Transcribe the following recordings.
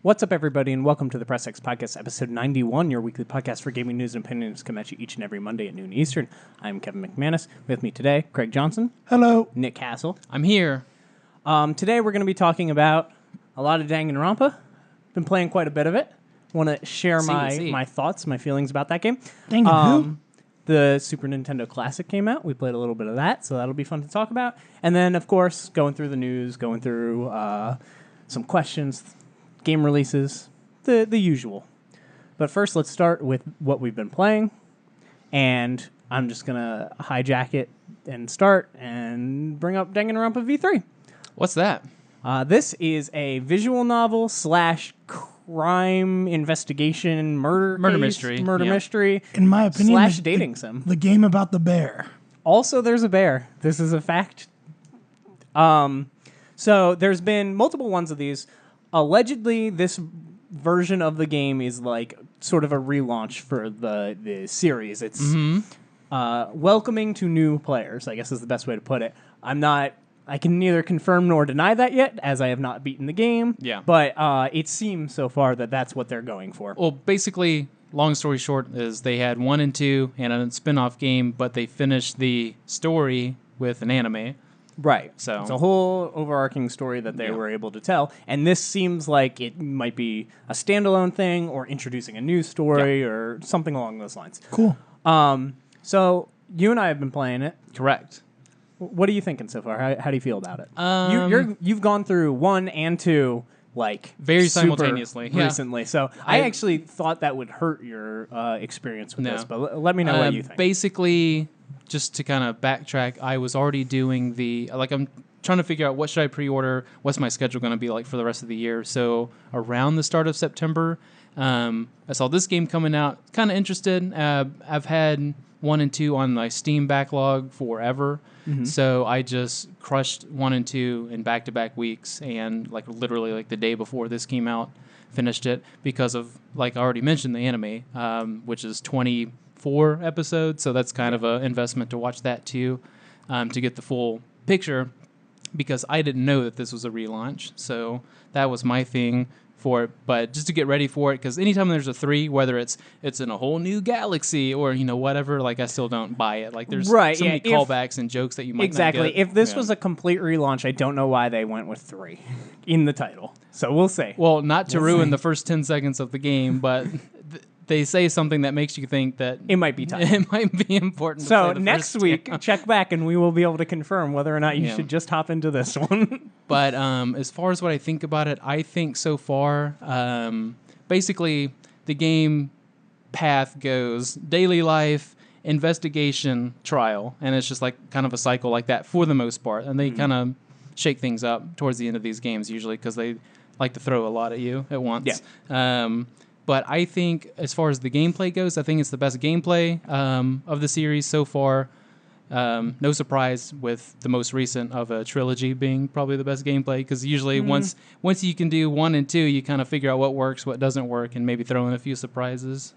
What's up, everybody, and welcome to the Press X Podcast, episode 91, your weekly podcast for gaming news and opinions come at you each and every Monday at noon Eastern. I'm Kevin McManus. With me today, Craig Johnson. Hello. Nick Hassell. I'm here. Today we're going to be talking about a lot of Danganronpa. Been playing quite a bit of it. Want to share my thoughts, my feelings about that game. Dangan The Super Nintendo Classic came out. We played a little bit of that, so that'll be fun to talk about. And then, of course, going through the news, going through some questions, game releases, the usual. But first, let's start with what we've been playing. And I'm just going to hijack it and start and bring up Danganronpa V3. What's that? This is a visual novel / crime investigation murder mystery. Mystery. In my opinion, / dating sim. The game about the bear. Also, there's a bear. This is a fact. So there's been multiple ones of these. Allegedly, this version of the game is like sort of a relaunch for the series. It's welcoming to new players, I guess is the best way to put it. I can neither confirm nor deny that yet, as I have not beaten the game. Yeah. But it seems so far that that's what they're going for. Well, basically, long story short, is they had 1 and 2 and a spin-off game, but they finished the story with an anime. Right. So it's a whole overarching story that they were able to tell. And this seems like it might be a standalone thing or introducing a new story or something along those lines. Cool. So you and I have been playing it. Correct. What are you thinking so far? How do you feel about it? You've gone through 1 and 2 like very super simultaneously recently. So I actually thought that would hurt your experience with this, but let me know what you think. Basically, just to kind of backtrack, I was already doing I'm trying to figure out what should I pre-order, what's my schedule going to be like for the rest of the year. So around the start of September, I saw this game coming out, kind of interested. I've had 1 and 2 on my Steam backlog forever. So I just crushed 1 and 2 in back-to-back weeks, and literally the day before this came out, finished it because of, like I already mentioned, the anime, which is 24 episodes. So that's kind of an investment to watch that too, to get the full picture, because I didn't know that this was a relaunch. So that was my thing for it, but just to get ready for it, because anytime there's a 3, whether it's in a whole new galaxy or whatever, I still don't buy it. There's so many callbacks and jokes that you might not get. If this was a complete relaunch, I don't know why they went with 3 in the title. So we'll see. Well, not to ruin the first 10 seconds of the game, but they say something that makes you think that it might be time. It might be important. So next week, check back and we will be able to confirm whether or not you should just hop into this one. But as far as what I think about it, I think so far, basically the game path goes daily life, investigation, trial, and it's just kind of a cycle like that for the most part. And they kind of shake things up towards the end of these games usually because they like to throw a lot at you at once. Yeah. But I think as far as the gameplay goes, I think it's the best gameplay of the series so far. No surprise with the most recent of a trilogy being probably the best gameplay, because usually once you can do 1 and 2, you kind of figure out what works, what doesn't work, and maybe throw in a few surprises.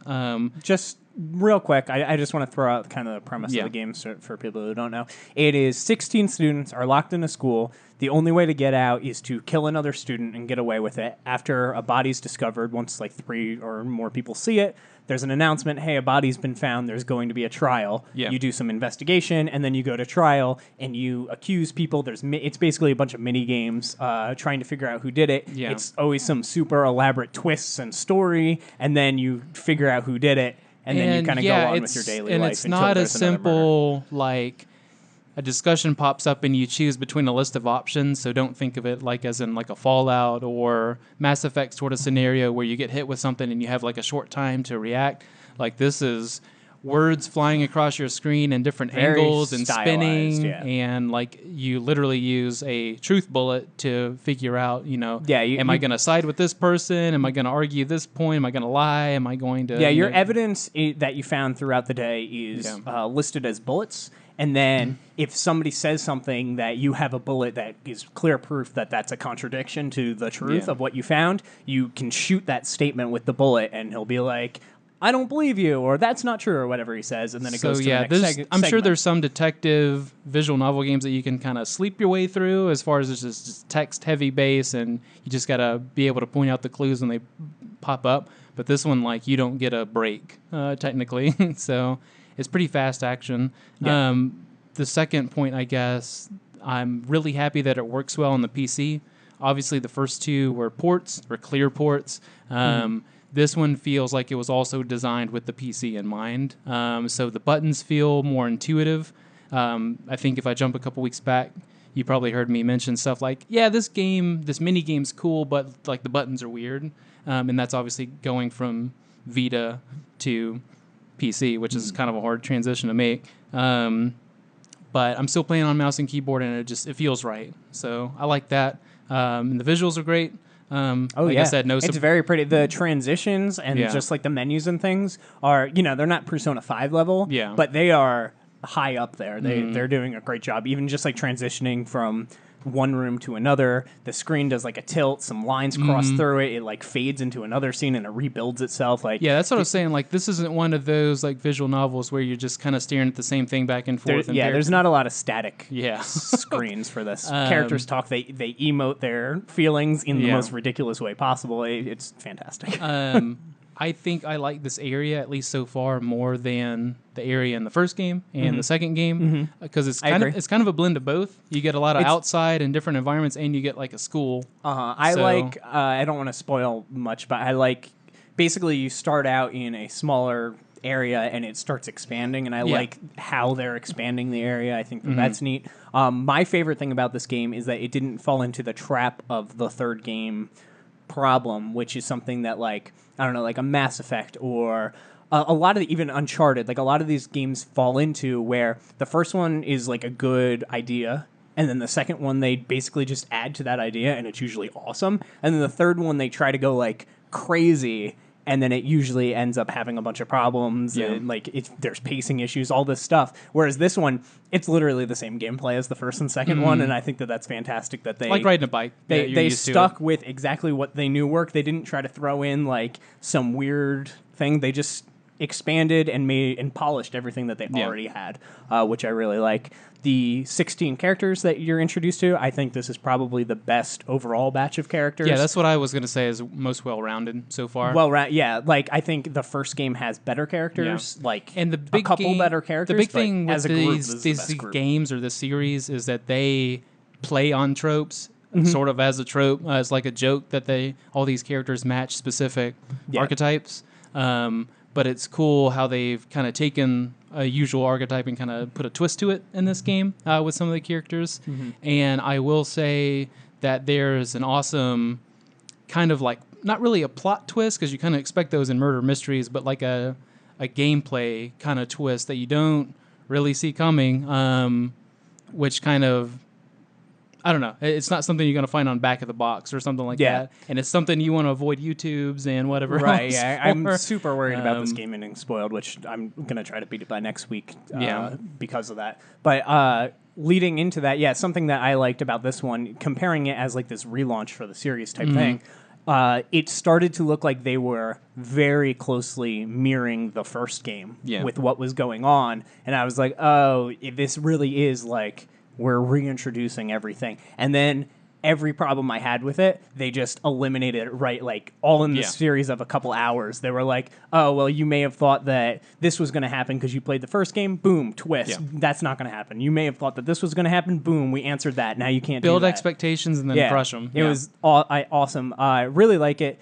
Just real quick, I just want to throw out kind of the premise of the game for people who don't know. It is 16 students are locked in a school. The only way to get out is to kill another student and get away with it. After a body's discovered, once 3 or more people see it, there's an announcement, hey, a body's been found, there's going to be a trial. Yeah. You do some investigation, and then you go to trial, and you accuse people. It's basically a bunch of mini-games trying to figure out who did it. Yeah. It's always some super elaborate twists and story, and then you figure out who did it, and then you kind of go on with your daily life. And it's not as simple a discussion pops up and you choose between a list of options, so don't think of it as in a Fallout or Mass Effect sort of scenario where you get hit with something and you have a short time to react. This is words flying across your screen in different angles and spinning, and you literally use a truth bullet to figure out, am I going to side with this person? Am I going to argue this point? Am I going to lie? Am I going to... Yeah, your evidence that you found throughout the day is listed as bullets. And then if somebody says something that you have a bullet that is clear proof that that's a contradiction to the truth of what you found, you can shoot that statement with the bullet, and he'll be like, I don't believe you, or that's not true, or whatever he says, and then it goes to the next segment. I'm sure there's some detective visual novel games that you can kind of sleep your way through as far as it's just text-heavy base, and you just got to be able to point out the clues when they pop up. But this one, like, you don't get a break, technically, so it's pretty fast action. Yeah. The second point, I guess, I'm really happy that it works well on the PC. Obviously, the first two were clear ports. This one feels like it was also designed with the PC in mind. So the buttons feel more intuitive. I think if I jump a couple weeks back, you probably heard me mention stuff like, yeah, this mini game's cool, but like the buttons are weird. And that's obviously going from VITA to PC, which is kind of a hard transition to make. But I'm still playing on mouse and keyboard, and it feels right. So I like that. And the visuals are great. I said, it's very pretty. The transitions and just like the menus and things are, they're not Persona 5 level, but they are high up there. They're doing a great job, even just like transitioning from one room to another. The screen does like a tilt, some lines cross through it. It like fades into another scene and it rebuilds itself. Like, yeah, that's what I was saying. Like, this isn't one of those like visual novels where you're just kind of staring at the same thing back and forth. There's not a lot of static screens for this. Characters talk. They emote their feelings in the most ridiculous way possible. It's fantastic. I think I like this area, at least so far, more than the area in the first game and the second game, because it's kind of a blend of both. You get a lot of outside and different environments, and you get like a school. I don't want to spoil much, but I like, basically you start out in a smaller area and it starts expanding, and I like how they're expanding the area. I think that's neat. My favorite thing about this game is that it didn't fall into the trap of the third game problem, which is something that, like, I don't know, like a Mass Effect or a lot of even Uncharted, like a lot of these games fall into, where the first one is like a good idea, and then the second one they basically just add to that idea, and it's usually awesome, and then the third one they try to go like crazy, and then it usually ends up having a bunch of problems, and like there's pacing issues, all this stuff. Whereas this one, it's literally the same gameplay as the first and second one, and I think that that's fantastic that they... Like riding a bike. They stuck with exactly what they knew worked. They didn't try to throw in like some weird thing. They just expanded and made and polished everything that they already had, which I really like. The 16 characters that you're introduced to, I think this is probably the best overall batch of characters. Yeah, that's what I was going to say is most well-rounded so far. Like I think the first game has better characters, like and the big a couple better characters. The big thing with these games or this series is that they play on tropes, sort of as a trope, as like a joke that all these characters match specific archetypes. But it's cool how they've kind of taken a usual archetype and kind of put a twist to it in this game with some of the characters. And I will say that there's an awesome kind of like, not really a plot twist, because you kind of expect those in murder mysteries, but like a gameplay kind of twist that you don't really see coming, which kind of, I don't know. It's not something you're going to find on back of the box or something like that. And it's something you want to avoid YouTubes and whatever else. I'm super worried about this game getting spoiled, which I'm going to try to beat it by next week because of that. But leading into that, something that I liked about this one, comparing it as like this relaunch for the series type thing, it started to look like they were very closely mirroring the first game with what was going on. And I was like, oh, this really is like... we're reintroducing everything. And then every problem I had with it, they just eliminated it right, like all in the series of a couple hours. They were like, oh, well, you may have thought that this was going to happen because you played the first game. Boom, twist. That's not going to happen. You may have thought that this was going to happen. Boom, we answered that. Now you can't build do that. Expectations and then crush them. It was awesome. I really like it.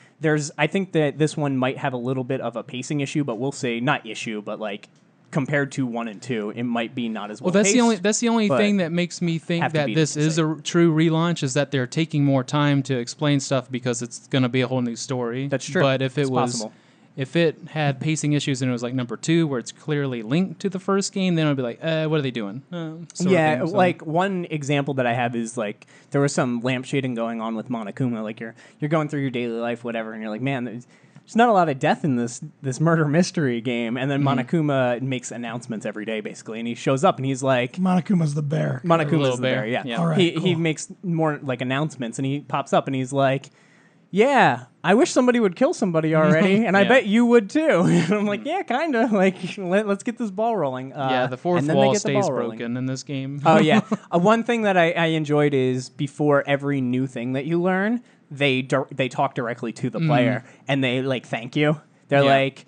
I think that this one might have a little bit of a pacing issue, but we'll say, not issue, but like... compared to 1 and 2, it might be not as well. Well, that's the only thing that makes me think that this is a true relaunch, is that they're taking more time to explain stuff because it's going to be a whole new story. That's true. But if it had pacing issues and it was like number 2, where it's clearly linked to the first game, then I'd be like, what are they doing? Like one example that I have is like there was some lampshading going on with Monokuma. Like you're going through your daily life, whatever, and you're like, man, there's not a lot of death in this murder mystery game. And then Monokuma makes announcements every day, basically. And he shows up and he's like... Monokuma's the bear. Monokuma's the bear, yeah. All right, he makes more like announcements and he pops up and he's like, yeah, I wish somebody would kill somebody already, and I bet you would too. And I'm like, yeah, kind of. Like, let's get this ball rolling. The fourth wall stays broken in this game. Oh, yeah. One thing that I enjoyed is before every new thing that you learn, they talk directly to the player, and they, like, thank you. They're like...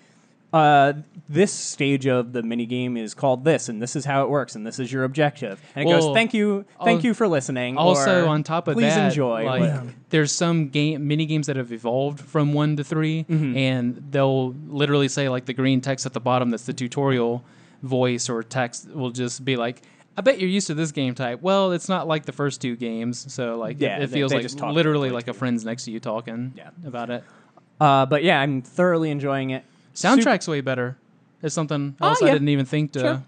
this stage of the minigame is called this, and this is how it works, and this is your objective. And it goes, thank you for listening. Also, or, on top of please that, enjoy. There's some mini games that have evolved from 1 to 3, and they'll literally say, like, the green text at the bottom that's the tutorial voice or text will just be like, I bet you're used to this game type. Well, it's not like the first 2 games, so like it feels like literally like a friend's next to you talking about it. But yeah, I'm thoroughly enjoying it. Soundtrack's way better. It's something else I didn't even think to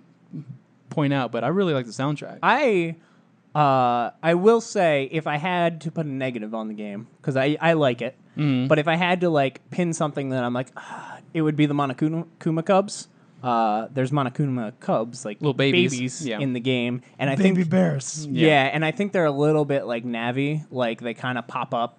point out, but I really like the soundtrack. I will say, if I had to put a negative on the game, because I like it, but if I had to like pin something that I'm like, it would be the Monokuma Cubs. There's Monokuma Cubs, like little babies in the game, and I Baby think bears. Yeah, and I think they're a little bit like Navi, like they kind of pop up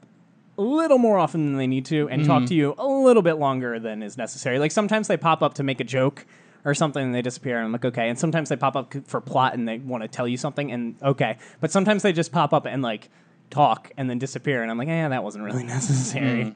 a little more often than they need to and talk to you a little bit longer than is necessary. Like sometimes they pop up to make a joke or something and they disappear and I'm like, okay. And sometimes they pop up for plot and they want to tell you something and okay. But sometimes they just pop up and like talk and then disappear and I'm like, that wasn't really necessary.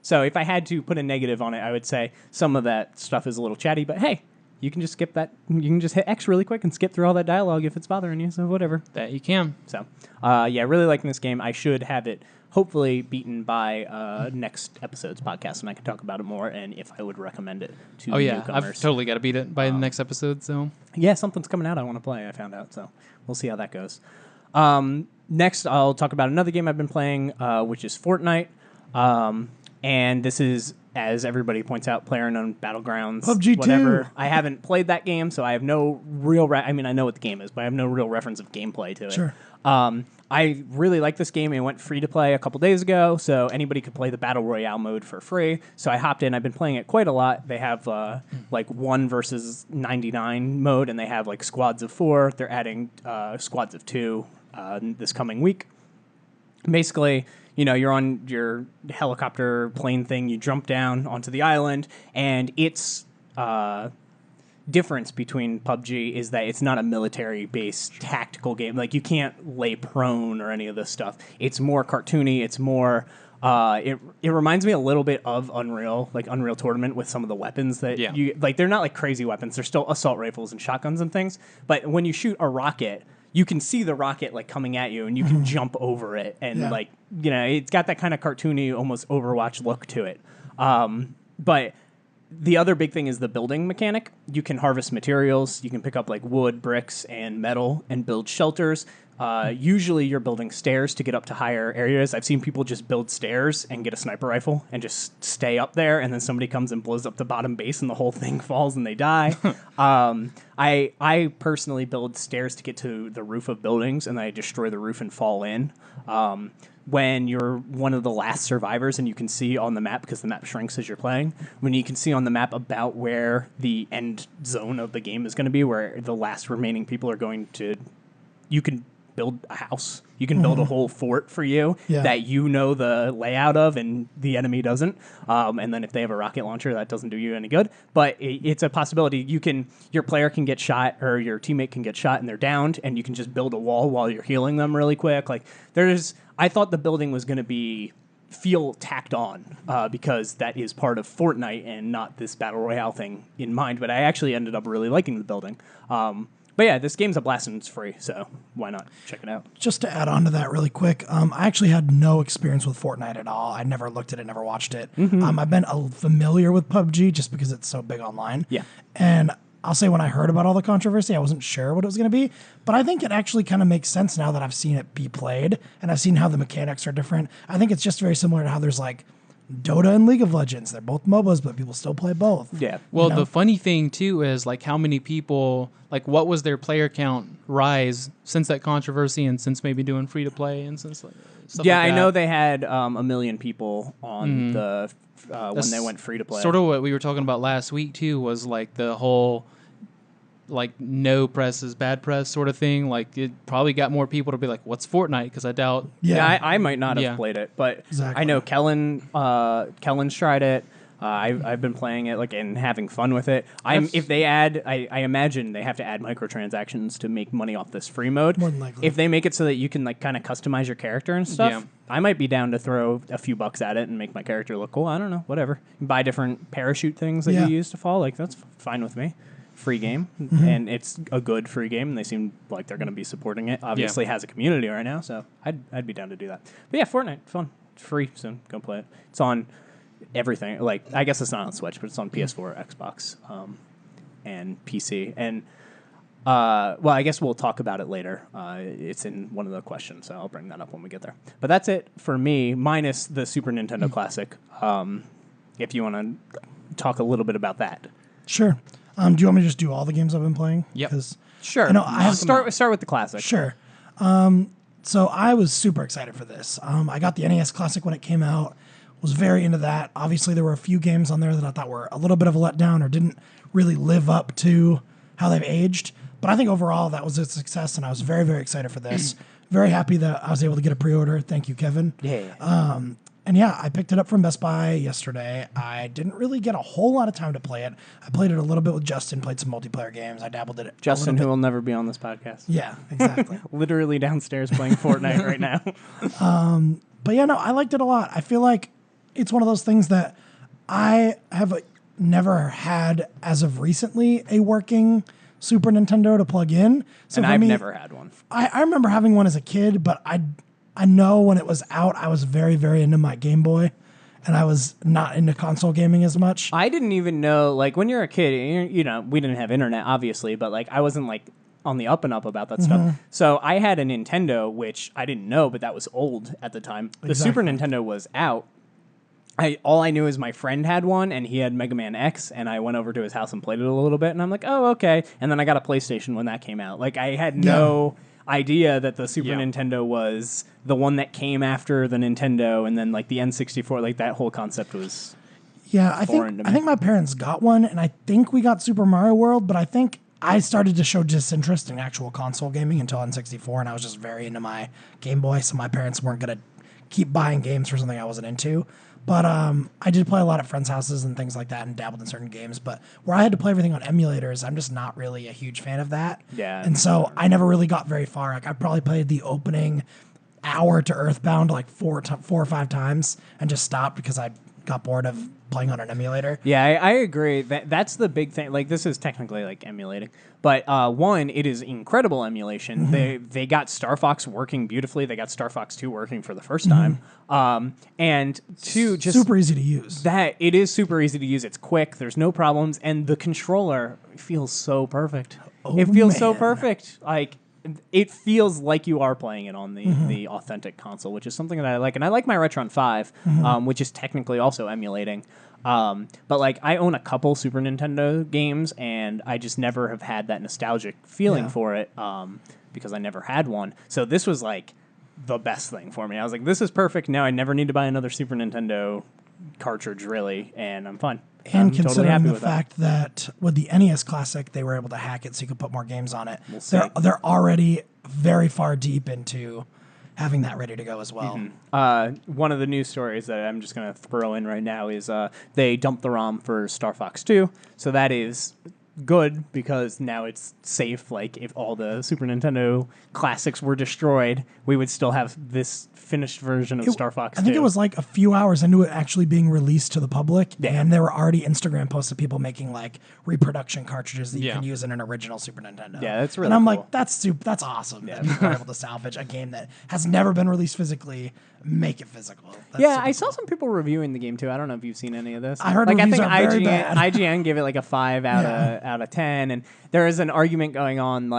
So if I had to put a negative on it, I would say some of that stuff is a little chatty, but hey, you can just skip that. You can just hit X really quick and skip through all that dialogue if it's bothering you. So whatever. That you can. So really liking this game. I should have it hopefully beaten by next episode's podcast, and I can talk about it more and if I would recommend it to newcomers. I've totally got to beat it by the next episode. So something's coming out I want to play. I found out, so we'll see how that goes. Next, I'll talk about another game I've been playing, which is Fortnite, and this is, as everybody points out, PlayerUnknown Battlegrounds. PUBG whatever. 2. I haven't played that game, so I have no real... I mean, I know what the game is, but I have no real reference of gameplay to it. Sure. I really like this game. It went free to play a couple days ago, so anybody could play the Battle Royale mode for free. So I hopped in. I've been playing it quite a lot. They have like 1 versus 99 mode, and they have like squads of 4. They're adding squads of 2 this coming week. Basically, you're on your helicopter plane thing. You jump down onto the island, and it's... difference between PUBG is that it's not a military-based tactical game. Like, you can't lay prone or any of this stuff. It's more cartoony. It's more... it reminds me a little bit of Unreal, like Unreal Tournament with some of the weapons that you... Like, they're not like crazy weapons. They're still assault rifles and shotguns and things. But when you shoot a rocket, you can see the rocket, like, coming at you, and you can jump over it. And, like, it's got that kind of cartoony, almost Overwatch look to it. But... The other big thing is the building mechanic. You can harvest materials. You can pick up like wood, bricks, and metal and build shelters. Usually you're building stairs to get up to higher areas. I've seen people just build stairs and get a sniper rifle and just stay up there, and then somebody comes and blows up the bottom base and the whole thing falls and they die. I personally build stairs to get to the roof of buildings, and I destroy the roof and fall in. When you're one of the last survivors and you can see on the map, because the map shrinks as you're playing, when you can see on the map about where the end zone of the game is going to be, where the last remaining people are going to, you can build a house. You can build a whole fort for you that you know the layout of and the enemy doesn't. And then if they have a rocket launcher, that doesn't do you any good. But it's a possibility. Your player can get shot or your teammate can get shot and they're downed, and you can just build a wall while you're healing them really quick. Like I thought the building was going to feel tacked on because that is part of Fortnite and not this Battle Royale thing in mind. But I actually ended up really liking the building. But yeah, this game's a blast and it's free, so why not check it out? Just to add on to that really quick, I actually had no experience with Fortnite at all. I never looked at it, never watched it. I've been familiar with PUBG just because it's so big online. Yeah. And I'll say when I heard about all the controversy, I wasn't sure what it was going to be, but I think it actually kind of makes sense now that I've seen it be played and I've seen how the mechanics are different. I think it's just very similar to how there's like Dota and League of Legends. They're both MOBAs, but people still play both. Yeah. Well, the funny thing, too, is like how many people, like what was their player count rise since that controversy and since maybe doing free-to-play and since like stuff like that? I know they had 1 million people on the when they went free-to-play. Sort of what we were talking about last week, too, was like the whole like no press is bad press sort of thing. Like it probably got more people to be like, "What's Fortnite?" Because I doubt. Yeah, I might not have played it, but Exactly. I know Kellen's tried it. I've been playing it and having fun with it. If they add, I imagine they have to add microtransactions to make money off this free mode. More than likely. If they make it so that you can kind of customize your character and stuff, I might be down to throw a few bucks at it and make my character look cool. I don't know, whatever. Buy different parachute things that you use to fall. That's fine with me. Free game, and it's a good free game, and they seem like they're going to be supporting it. Obviously, has a community right now, so I'd be down to do that. But yeah, Fortnite, fun, it's free, so go play it. It's on everything. I guess it's not on Switch, but it's on PS4, Xbox, and PC. And I guess we'll talk about it later. It's in one of the questions, so I'll bring that up when we get there. But that's it for me, minus the Super Nintendo Classic. If you want to talk a little bit about that, Sure. Do you want me to just do all the games I've been playing? Yep. Sure. I have start with the Classic. Sure. So I was super excited for this. I got the NES Classic when it came out. Was very into that. Obviously, there were a few games on there that I thought were a little bit of a letdown or didn't really live up to how they've aged. But I think overall that was a success, and I was very, very excited for this. Very happy that I was able to get a pre-order. Thank you, Kevin. Yeah. And yeah, I picked it up from Best Buy yesterday. I didn't really get a whole lot of time to play it. I played it a little bit with Justin, played some multiplayer games. I dabbled in it. Justin, who will never be on this podcast. Yeah, exactly. Literally downstairs playing Fortnite right now. But yeah, no, I liked it a lot. I feel like it's one of those things that I have never had, as of recently, a working Super Nintendo to plug in. So and I've never had one. I remember having one as a kid, but I know when it was out, I was very, very into my Game Boy, and I was not into console gaming as much. I didn't even know, when you're a kid, we didn't have internet, obviously, but I wasn't on the up and up about that stuff. So I had a Nintendo, which I didn't know, but that was old at the time. The Super Nintendo was out. All I knew is my friend had one, and he had Mega Man X, and I went over to his house and played it a little bit, and I'm like, oh, okay. And then I got a PlayStation when that came out. I had no idea that the Super Nintendo was the one that came after the Nintendo, and then the N64, that whole concept was I think my parents got one, and I think we got Super Mario World, but I think I started to show disinterest in actual console gaming until N64, and I was just very into my Game Boy, so my parents weren't going to keep buying games for something I wasn't into. But I did play a lot at friends' houses and things like that and dabbled in certain games. But where I had to play everything on emulators, I'm just not really a huge fan of that. Yeah. And so I never really got very far. I probably played the opening hour to Earthbound 4 or 5 times and just stopped because I got bored of playing on an emulator. Yeah, I agree. That's the big thing. This is technically emulating. But one, it is incredible emulation. They got Star Fox working beautifully. They got Star Fox 2 working for the first time. And two, just super easy to use. That it is super easy to use. It's quick. There's no problems. And the controller feels so perfect. It feels so perfect. It feels like you are playing it on the authentic console, which is something that I like. And I like my Retron 5, which is technically also emulating. But I own a couple Super Nintendo games, and I just never have had that nostalgic feeling for it because I never had one. So this was the best thing for me. I was like, this is perfect. Now I never need to buy another Super Nintendo cartridge, really, and I'm fine. And I'm considering totally happy the with fact that with the NES Classic, they were able to hack it so you could put more games on it. We'll see. They're already very far deep into having that ready to go as well. One of the news stories that I'm just going to throw in right now is they dumped the ROM for Star Fox 2. So that is good because now it's safe. If all the Super Nintendo classics were destroyed, we would still have this finished version of Star Fox 2. I think it was a few hours into it actually being released to the public, and there were already Instagram posts of people making reproduction cartridges that you can use in an original Super Nintendo. Yeah, that's really cool. And I'm cool. That's awesome that people are able to salvage a game that has never been released physically, make it physical. That's I saw some people reviewing the game too. I don't know if you've seen any of this. I heard I think reviews are very bad. IGN gave it a 5 out of 10, and there is an argument going on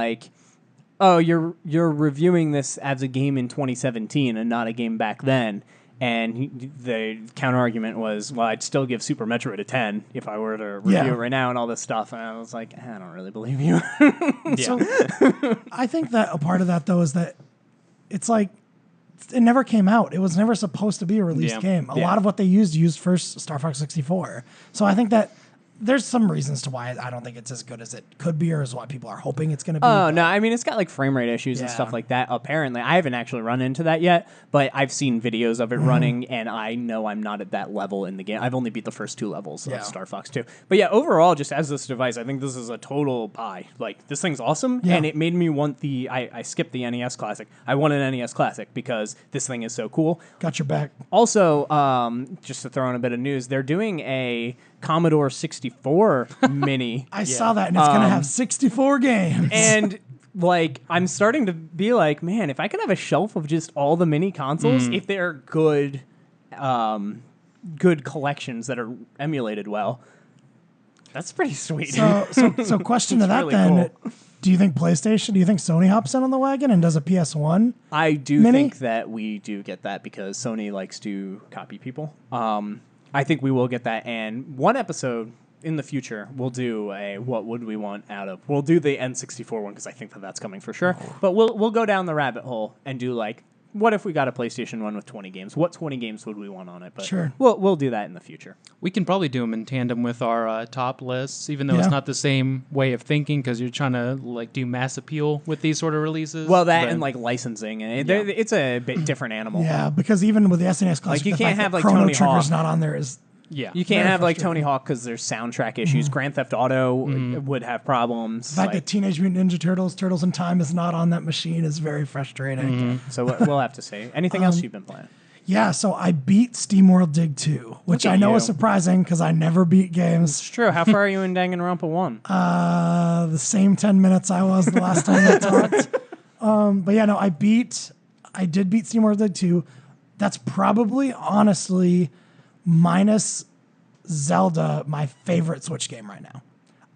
oh, you're reviewing this as a game in 2017 and not a game back then. And the counter argument was, well, I'd still give Super Metroid a 10 if I were to review it right now and all this stuff. And I was like, I don't really believe you. So I think that a part of that, though, is that it's it never came out. It was never supposed to be a released game. A lot of what they used first Star Fox 64. So I think that there's some reasons to why I don't think it's as good as it could be, or as why people are hoping it's going to be. Oh, no. I mean, it's got like frame rate issues and stuff like that. Apparently, I haven't actually run into that yet, but I've seen videos of it running, and I know I'm not at that level in the game. I've only beat the first 2 levels of Star Fox 2. But yeah, overall, just as this device, I think this is a total buy. Like, this thing's awesome, and it made me want I skipped the NES Classic. I want an NES Classic because this thing is so cool. Got your back. Also, just to throw in a bit of news, they're doing a Commodore 64 mini. I saw that, and it's going to have 64 games. And like, I'm starting to be like, man, if I could have a shelf of just all the mini consoles, if they're good, good collections that are emulated well, that's pretty sweet. So question to that really then. Cool. Do you think PlayStation, do you think Sony hops in on the wagon and does a PS1? I do think that we do get that because Sony likes to copy people. I think we will get that, and one episode in the future we'll do a what would we want out of. We'll do the N64 one because I think that's coming for sure. But we'll go down the rabbit hole and do like, what if we got a PlayStation 1 with 20 games? What 20 games would we want on it? But sure. We'll do that in the future. We can probably do them in tandem with our top lists, even though it's not the same way of thinking because you're trying to like do mass appeal with these sort of releases. Well, that and like licensing, and it's a bit different animal. Yeah, because even with the SNES Classic, like you can't have like Chrono Tony Trigger's Hawk. not on there is. Yeah, you can't have like Tony Hawk because there's soundtrack issues. Grand Theft Auto would have problems. The fact that Teenage Mutant Ninja Turtles, Turtles in Time is not on that machine is very frustrating. So we'll have to see. Anything else you've been playing? Yeah, so I beat SteamWorld Dig 2, which I know is surprising because I never beat games. It's true. How far are you in Danganronpa 1? The same 10 minutes I was the last time I talked. But yeah, no, I did beat SteamWorld Dig 2. That's probably, honestly, minus Zelda, my favorite Switch game right now.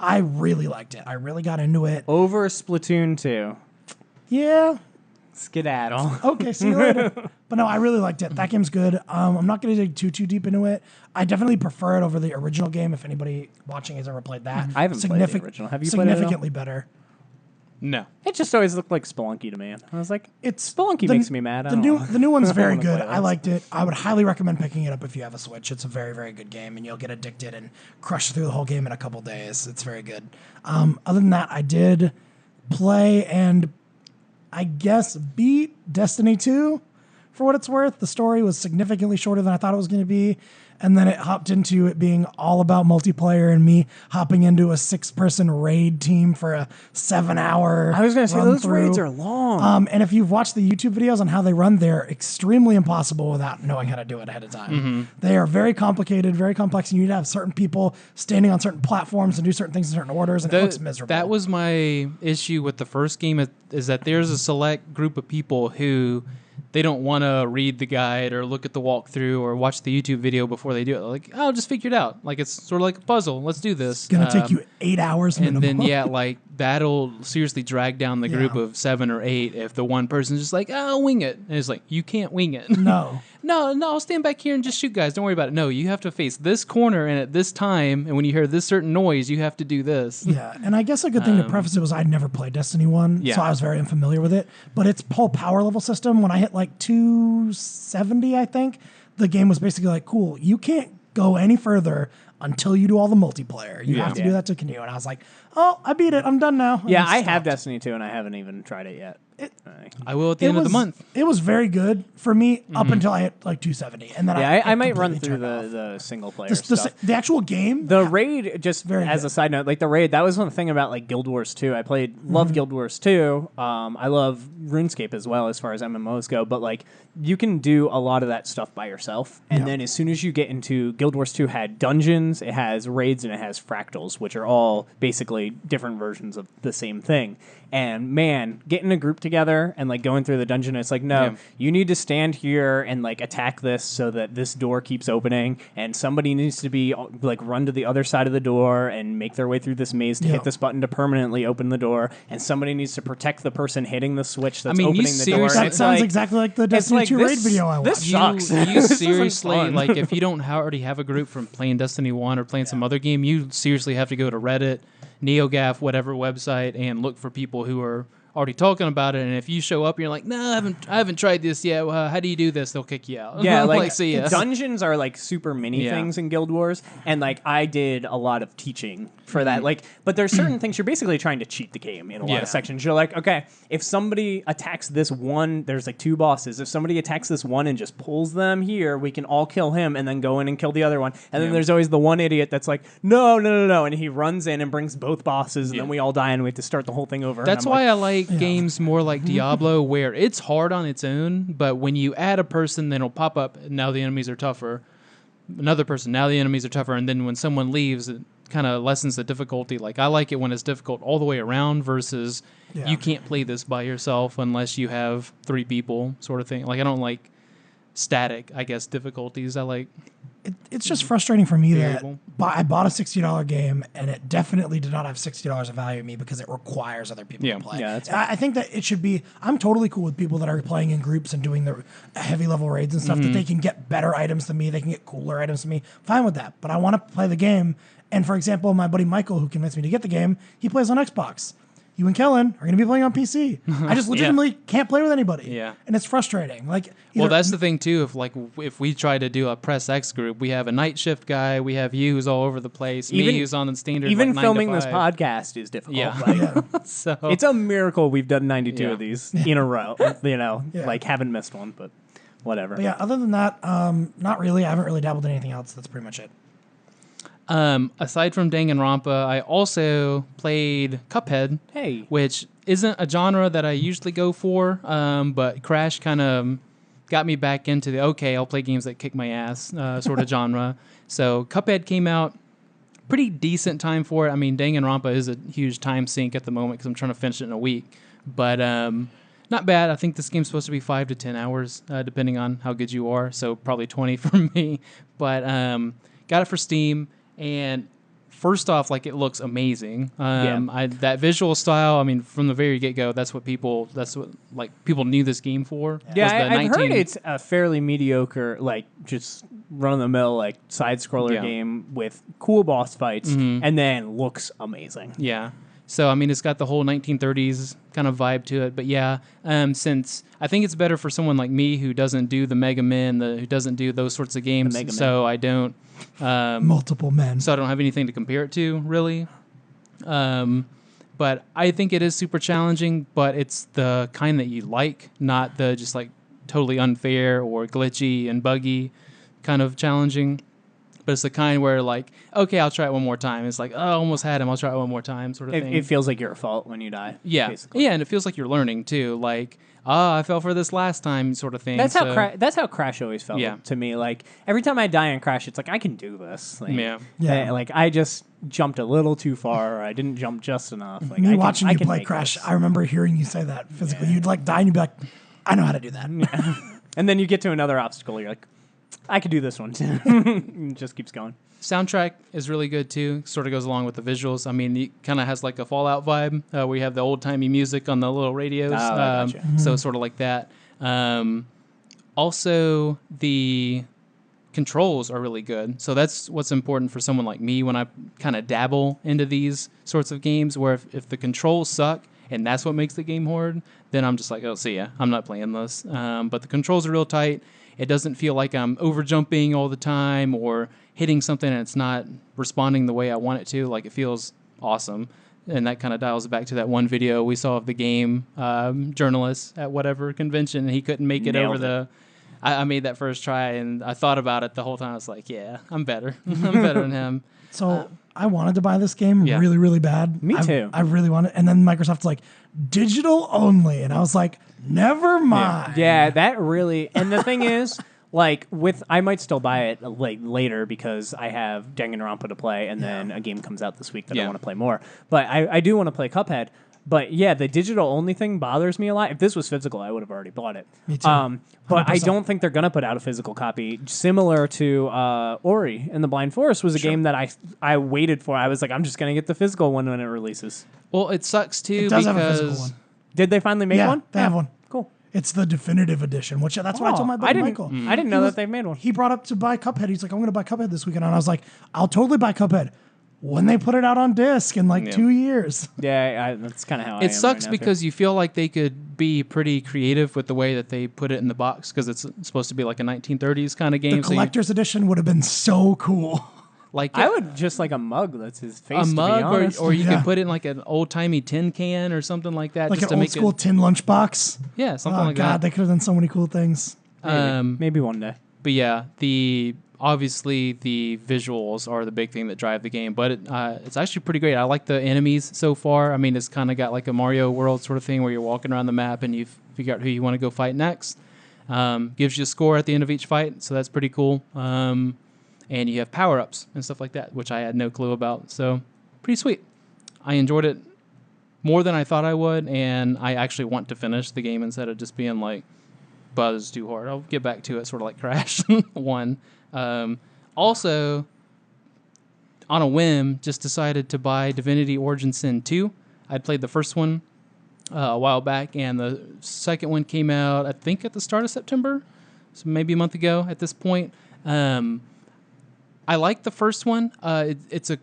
I really liked it. I really got into it. Over Splatoon 2. Yeah. Skedaddle. Okay, see you later. But no, I really liked it. That game's good. I'm not going to dig too deep into it. I definitely prefer it over the original game if anybody watching has ever played that. I haven't played the original. Have you played it at all? Significantly better. No. It just always looked like Spelunky to me. I was like, Spelunky makes me mad. The new one's very good. I liked it. I would highly recommend picking it up if you have a Switch. It's a very, very good game, and you'll get addicted and crush through the whole game in a couple days. It's very good. Other than that, I did play and I guess beat Destiny 2 for what it's worth. The story was significantly shorter than I thought it was going to be. And then it hopped into it being all about multiplayer and me hopping into a 6-person raid team for a 7-hour. I was going to say, those raids are long. And if you've watched the YouTube videos on how they run, they're extremely impossible without knowing how to do it ahead of time. They are very complicated, very complex, and you need to have certain people standing on certain platforms and do certain things in certain orders, and it looks miserable. That was my issue with the first game, is that there's a select group of people who they don't want to read the guide or look at the walkthrough or watch the YouTube video before they do it. Like, oh, just figure it out. Like, it's sort of like a puzzle. Let's do this. It's going to take you 8 hours minimum. And then, like, that'll seriously drag down the group of 7 or 8 if the one person's just like, oh, wing it. And it's like, you can't wing it. No. No, I'll stand back here and just shoot guys. Don't worry about it. No, you have to face this corner and at this time, and when you hear this certain noise, you have to do this. Yeah, and I guess a good thing to preface it was I'd never played Destiny 1, so I was very unfamiliar with it. But its whole power level system, when I hit like 270, I think, the game was basically like, cool, you can't go any further until you do all the multiplayer. You have to do that to continue. And I was like, oh, I beat it. I'm done now. Yeah, I have Destiny 2, and I haven't even tried it yet. I will at the end of the month. It was very good for me up until I hit like 270. And then I might run through the single player stuff. The actual game? The raid, just very as a side note, like the raid, that was one thing about like Guild Wars 2. I love Guild Wars 2. I love RuneScape as well as far as MMOs go, but like you can do a lot of that stuff by yourself. And then as soon as you get into Guild Wars 2 had dungeons, it has raids, and it has fractals, which are all basically different versions of the same thing. And man, getting a group together and like going through the dungeon, it's like, no, you need to stand here and like attack this so that this door keeps opening, and somebody needs to be like run to the other side of the door and make their way through this maze to hit this button to permanently open the door, and somebody needs to protect the person hitting the switch that's opening the door. That sounds exactly like the Destiny 2 raid video I watched. This sucks. You seriously, like if you don't already have a group from playing Destiny 1 or playing some other game, you seriously have to go to Reddit, NeoGAF, whatever website, and look for people who are already talking about it, and if you show up and you're like, no, I haven't tried this yet, how do you do this? They'll kick you out. Yeah, like see ya. dungeons are like super mini things in Guild Wars, and like I did a lot of teaching for that. Like, but there's certain things you're basically trying to cheat the game in a lot of sections. You're like, okay, if somebody attacks this one, there's like 2 bosses. If somebody attacks this one and just pulls them here, we can all kill him and then go in and kill the other one. And then there's always the one idiot that's like, no, and he runs in and brings both bosses, and then we all die and we have to start the whole thing over. That's why I like games more like Diablo, where it's hard on its own, but when you add a person, then it'll pop up, now the enemies are tougher. Another person, now the enemies are tougher, and then when someone leaves, it kind of lessens the difficulty. Like, I like it when it's difficult all the way around versus you can't play this by yourself unless you have 3 people sort of thing. Like, I don't like static, I guess, difficulties. I like... It's just frustrating for me that I bought a $60 game, and it definitely did not have $60 of value to me because it requires other people to play. Yeah, I think that it should be... I'm totally cool with people that are playing in groups and doing the heavy level raids and stuff, that they can get better items than me, they can get cooler items than me. Fine with that, but I want to play the game. And for example, my buddy Michael, who convinced me to get the game, he plays on Xbox. You and Kellen are going to be playing on PC. I just legitimately can't play with anybody. Yeah. And it's frustrating. Like, well, that's the thing too. If we try to do a Press X group, we have a night shift guy, we have you who's all over the place, me who's on the standard. Even like 9 filming to this 5. podcast is difficult. Yeah. So it's a miracle we've done 92 of these in a row. Like haven't missed one, but whatever. But yeah, other than that, not really. I haven't really dabbled in anything else. That's pretty much it. Aside from Danganronpa, I also played Cuphead, which isn't a genre that I usually go for, but Crash kind of got me back into the, I'll play games that kick my ass sort of genre. So Cuphead came out, pretty decent time for it. I mean, Danganronpa is a huge time sink at the moment because I'm trying to finish it in a week, but not bad. I think this game's supposed to be 5 to 10 hours, depending on how good you are, so probably 20 for me, but got it for Steam. And first off, like, it looks amazing. That visual style, I mean, from the very get-go, that's what people knew this game for. Yeah, I've heard it's a fairly mediocre, like, just run-of-the-mill, like, side-scroller game with cool boss fights, and then looks amazing. Yeah. So, I mean, it's got the whole 1930s kind of vibe to it. But yeah, since I think it's better for someone like me who doesn't do the Mega Man, who doesn't do those sorts of games. So I don't... multiple men. So I don't have anything to compare it to, really. But I think it is super challenging, but it's the kind that you like, not the just like totally unfair or glitchy and buggy kind of challenging. But it's the kind where, like, okay, I'll try it one more time. It's like, oh, I almost had him. I'll try it one more time, sort of thing. It feels like you're at fault when you die. Yeah. Basically. Yeah, and it feels like you're learning, too. Like, I fell for this last time, sort of thing. That's how Crash always felt to me. Like, every time I die in Crash, it's like, I can do this. Like, like, I just jumped a little too far, or I didn't jump just enough. Like, watching you play Crash, I remember hearing you say that physically. You'd, like, die, and you'd be like, I know how to do that. Yeah. And then you get to another obstacle, you're like, I could do this one, too. It just keeps going. Soundtrack is really good too. Sort of goes along with the visuals. I mean, it kind of has like a Fallout vibe. Where you have the old timey music on the little radios. Gotcha. So it's sort of like that. Also, the controls are really good. So that's what's important for someone like me when I kind of dabble into these sorts of games. Where if the controls suck and that's what makes the game hard, then I'm just like, oh, see ya. I'm not playing this. But the controls are real tight. It doesn't feel like I'm over jumping all the time or hitting something and it's not responding the way I want it to. Like, it feels awesome. And that kind of dials back to that one video we saw of the game journalist at whatever convention, and he couldn't make it over the... I made that first try, and I thought about it the whole time. I was like, yeah, I'm better. I'm better than him. So I wanted to buy this game really, really bad. Me too. I really wanted, and then Microsoft's like, digital only. And I was like, never mind. Yeah, that really... And the thing is... Like, I might still buy it like later because I have Danganronpa to play, and then a game comes out this week that I want to play more. But I do want to play Cuphead. But yeah, the digital only thing bothers me a lot. If this was physical, I would have already bought it. Me too. But I don't think they're gonna put out a physical copy. Similar to Ori and the Blind Forest was a game that I waited for. I was like, I'm just gonna get the physical one when it releases. Well, it sucks too. It does have a physical one. Did they finally make one? They have one. Cool. It's the definitive edition, which that's what I told my buddy Michael. I didn't know that they made one. He brought up to buy Cuphead. He's like, I'm going to buy Cuphead this weekend. And I was like, I'll totally buy Cuphead. when they put it out on disc in like 2 years. Yeah, that's kind of how I am. It sucks right now, because you feel like they could be pretty creative with the way that they put it in the box because it's supposed to be like a 1930s kind of game. The collector's edition would have been so cool. Like I would just like a mug that's his face. a to mug, be honest. or you could put it in like an old timey tin can or something like that, Like just an to old make school it. tin lunchbox. Yeah, something Oh, like God, that. they could have done so many cool things. Maybe one day. But yeah, obviously the visuals are the big thing that drive the game, but it's actually pretty great. I like the enemies so far. I mean, it's kind of got like a Mario World sort of thing where you're walking around the map and you figure out who you want to go fight next. Gives you a score at the end of each fight, so that's pretty cool. And you have power-ups and stuff like that, which I had no clue about. So pretty sweet. I enjoyed it more than I thought I would, and I actually want to finish the game instead of just being like buzzed too hard. I'll get back to it, sort of like Crash 1. Also, on a whim, just decided to buy Divinity Origin Sin 2. I'd played the first one a while back, and the second one came out, I think, at the start of September, so maybe a month ago at this point. I like the first one. It's a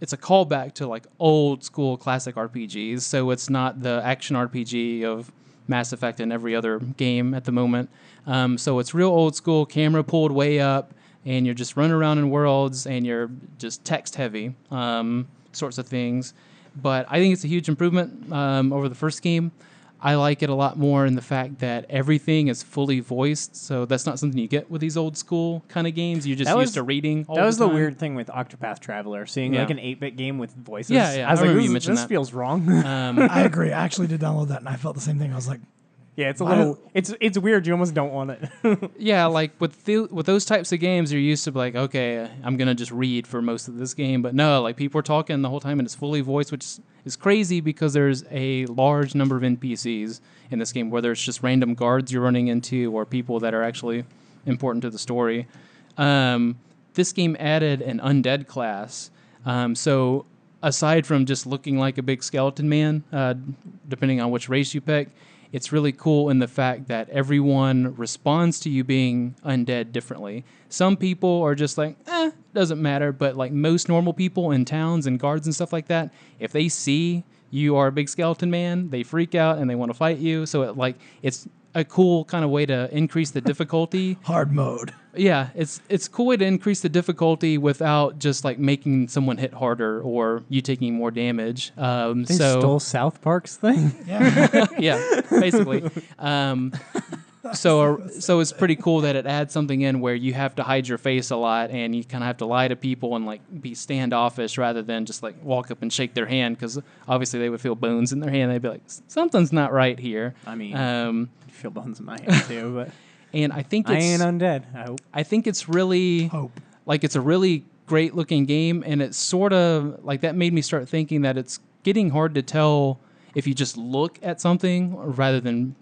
callback to like old school classic RPGs, so it's not the action RPG of Mass Effect and every other game at the moment. So it's real old school, camera pulled way up, and you're just running around in worlds, and you're just text heavy sorts of things. But I think it's a huge improvement over the first game. I like it a lot more in the fact that everything is fully voiced, so that's not something you get with these old school kind of games. You're just used to reading all the time. That was the weird thing with Octopath Traveler, seeing like an 8-bit game with voices. Yeah. I was remember like, you mentioned this that. feels wrong. I agree. I actually did download that, and I felt the same thing. I was like, yeah, it's a little. It's weird. You almost don't want it. Yeah, like with those types of games, you're used to like, okay, I'm gonna just read for most of this game, but no, like people are talking the whole time, and it's fully voiced, which is crazy because there's a large number of NPCs in this game, whether it's just random guards you're running into or people that are actually important to the story. This game added an undead class, so aside from just looking like a big skeleton man, depending on which race you pick, it's really cool in the fact that everyone responds to you being undead differently. Some people are just like, doesn't matter, but like most normal people in towns and guards and stuff like that, if they see you are a big skeleton man, they freak out and they want to fight you. So it's a cool kind of way to increase the difficulty. hard mode. Yeah, it's a cool way to increase the difficulty without just like making someone hit harder or you taking more damage. They stole South Park's thing. Yeah. Yeah, basically. So it's pretty cool that it adds something in where you have to hide your face a lot and you kind of have to lie to people and like be standoffish rather than just like walk up and shake their hand, because obviously they would feel bones in their hand. They'd be like, something's not right here. I mean, I feel bones in my hand too, but and I think I ain't undead. I hope. I think it's really Hope. like it's a really great looking game, and it's sort of like that made me start thinking that it's getting hard to tell if you just look at something rather than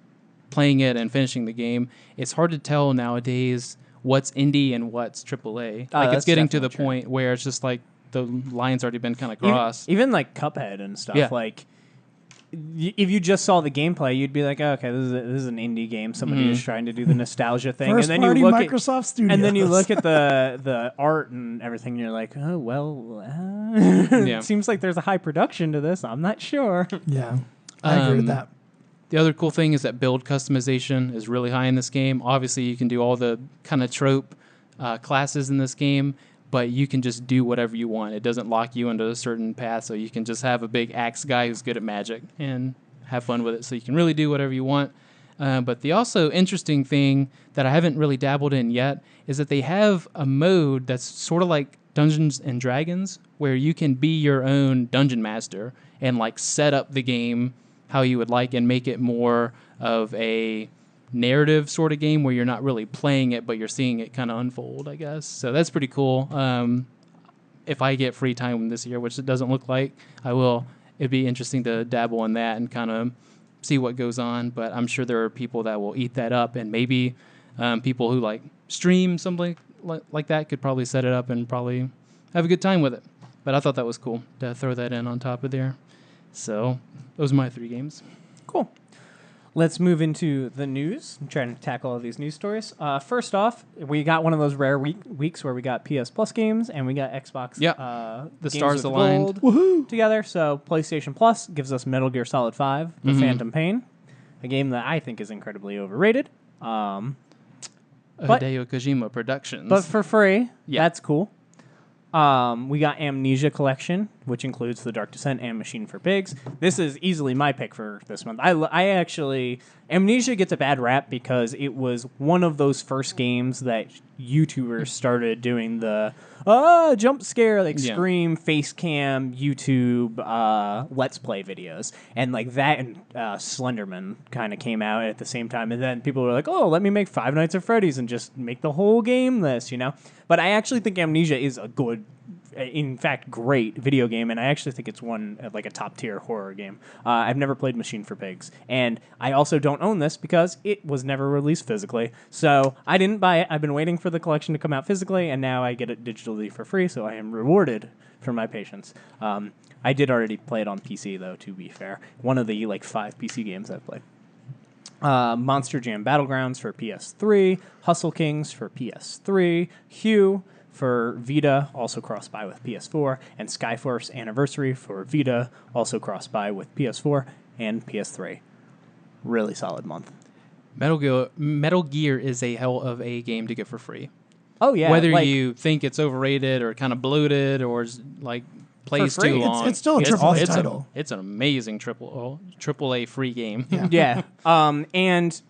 playing it and finishing the game. It's hard to tell nowadays what's indie and what's AAA. Like it's getting to the point where it's just like the line's already been kind of crossed. Even like Cuphead and stuff. Yeah. Like, if you just saw the gameplay, you'd be like, oh, okay, this is an indie game. Somebody is trying to do the nostalgia thing, First and then party you look Microsoft Studios. and then you look at the art and everything, and you're like, oh well, Yeah. it seems like there's a high production to this. I'm not sure. Yeah, I agree with that. The other cool thing is that build customization is really high in this game. Obviously, you can do all the kind of trope classes in this game, but you can just do whatever you want. It doesn't lock you into a certain path, so you can just have a big axe guy who's good at magic and have fun with it. So you can really do whatever you want. But the also interesting thing that I haven't really dabbled in yet is that they have a mode that's sort of like Dungeons and Dragons, where you can be your own dungeon master and like set up the game how you would like and make it more of a narrative sort of game where you're not really playing it, but you're seeing it kind of unfold, I guess. So that's pretty cool. If I get free time this year, which it doesn't look like I will, it'd be interesting to dabble in that and kind of see what goes on. But I'm sure there are people that will eat that up, and maybe people who like stream something like that could probably set it up and probably have a good time with it. But I thought that was cool to throw that in on top of there. So those are my 3 games. Cool. Let's move into the news. I'm trying to tackle all these news stories. First off, we got one of those rare weeks where we got PS Plus games and we got Xbox the games stars with aligned Gold together. So PlayStation Plus gives us Metal Gear Solid 5, The Phantom Pain, a game that I think is incredibly overrated. Hideo Kojima Productions. But for free, that's cool. We got Amnesia Collection, which includes The Dark Descent and Machine for Pigs. This is easily my pick for this month. I actually... Amnesia gets a bad rap because it was one of those first games that YouTubers started doing the jump scare, like scream, face cam, YouTube, Let's Play videos. And like that and Slenderman kind of came out at the same time. And then people were like, oh, let me make Five Nights at Freddy's and just make the whole game this, you know? But I actually think Amnesia is a good, in fact, great video game, and I actually think it's one like a top tier horror game. I've never played Machine for Pigs, and I also don't own this because it was never released physically, so I didn't buy it. I've been waiting for the collection to come out physically, and now I get it digitally for free, so I am rewarded for my patience. I did already play it on PC, though, to be fair. One of the 5 PC games I've played. Monster Jam Battlegrounds for PS3, Hustle Kings for PS3, Hue for Vita, also cross-buy with PS4, and Skyforce Anniversary for Vita, also cross-buy with PS4 and PS3. Really solid month. Metal Gear is a hell of a game to get for free. Oh, yeah. Whether you think it's overrated or kind of bloated or plays too long. It's still a AAA title. It's an amazing AAA free game. Yeah. And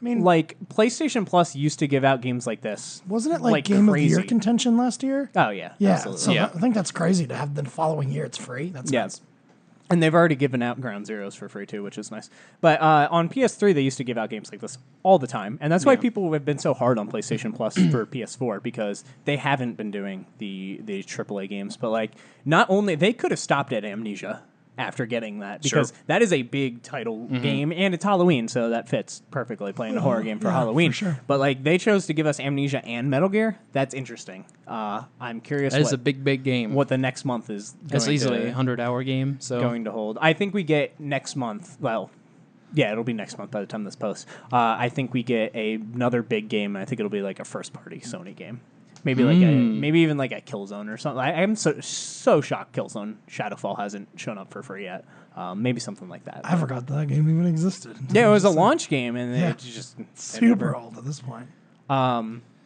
I mean, PlayStation Plus used to give out games like this. Wasn't it Game crazy. of the Year contention last year? Oh, yeah. Yeah. Absolutely. So I think that's crazy to have the following year it's free. That's nice. And they've already given out Ground Zeroes for free, too, which is nice. But on PS3, they used to give out games like this all the time. And that's why people have been so hard on PlayStation Plus for PS4, because they haven't been doing the AAA games. But, not only... They could have stopped at Amnesia after getting that, because that is a big title game, and it's Halloween, so that fits perfectly, playing a horror game for Halloween. For sure. But, they chose to give us Amnesia and Metal Gear. That's interesting. I'm curious. That is a big game. What the next month is going It's easily a 100-hour game. So going to hold. I think we get next month. Well, yeah, it'll be next month by the time this posts. I think we get another big game. I think it'll be like a first-party Sony game. Maybe maybe even like a Killzone or something. I'm so shocked Killzone Shadowfall hasn't shown up for free yet. Maybe something like that. I forgot that game even existed. Yeah, it was a launch game, and it just super old at this point.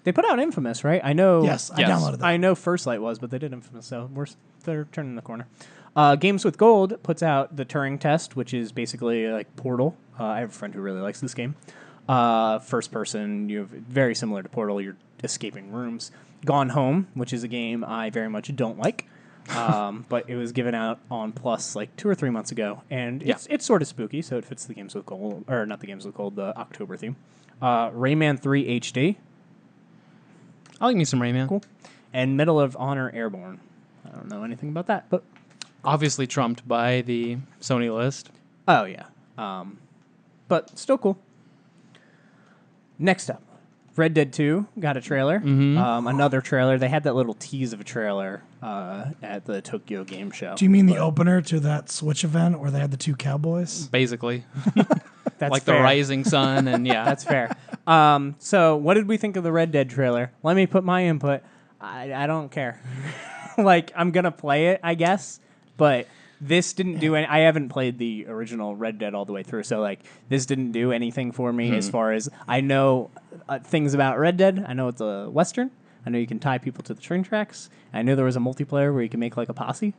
They put out Infamous, right? I know. Yes, I downloaded that. I know First Light was, but they did Infamous, so they're turning the corner. Games with Gold puts out the Turing Test, which is basically like Portal. I have a friend who really likes this game. First person, very similar to Portal. You're escaping rooms. Gone Home, which is a game I very much don't like, but it was given out on Plus 2 or 3 months ago, and it's sort of spooky, so it fits the Games with Gold, or not the Games with Gold, the October theme. Rayman 3 HD. I like me some Rayman. Cool. And Medal of Honor Airborne. I don't know anything about that, but obviously trumped by the Sony list. Oh yeah, but still cool. Next up. Red Dead 2 got a trailer. Another trailer. They had that little tease of a trailer at the Tokyo Game Show. Do you mean the opener to that Switch event where they had the 2 cowboys? Basically. That's like fair. the rising sun, and That's fair. So what did we think of the Red Dead trailer? Let me put my input. I don't care. I'm going to play it, I guess, but... This didn't do any... I haven't played the original Red Dead all the way through, so, this didn't do anything for me as far as... I know things about Red Dead. I know it's a Western. I know you can tie people to the train tracks. I knew there was a multiplayer where you can make, a posse.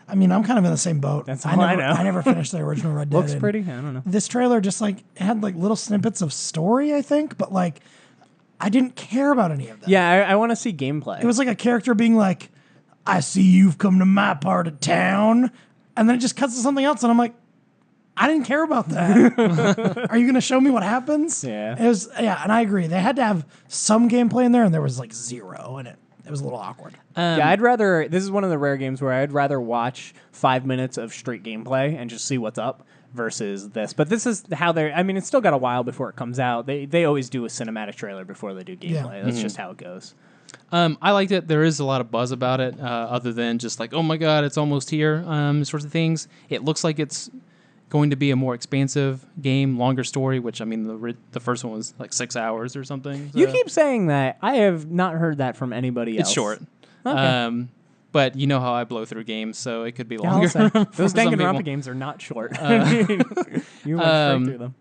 I mean, I'm kind of in the same boat. That's all I know. I never finished the original Red Dead. Looks pretty. I don't know. This trailer just, had, little snippets of story, I think, but, I didn't care about any of that. Yeah, I want to see gameplay. It was like a character being like... I see you've come to my part of town. And then it just cuts to something else. And I'm like, I didn't care about that. Are you going to show me what happens? Yeah. It was, and I agree. They had to have some gameplay in there, and there was zero in it. It was a little awkward. I'd rather, this is one of the rare games where I'd rather watch 5 minutes of straight gameplay and just see what's up versus this. But this is how it's still got a while before it comes out. They always do a cinematic trailer before they do gameplay. That's just how it goes. I liked it. There is a lot of buzz about it, other than just oh my god, it's almost here, sorts of things. It looks like it's going to be a more expansive game, longer story, which, I mean, the first one was like 6 hours or something. So. You keep saying that. I have not heard that from anybody else. It's short. Okay. But you know how I blow through games, so it could be longer. Those Danganronpa games are not short. You went straight through them.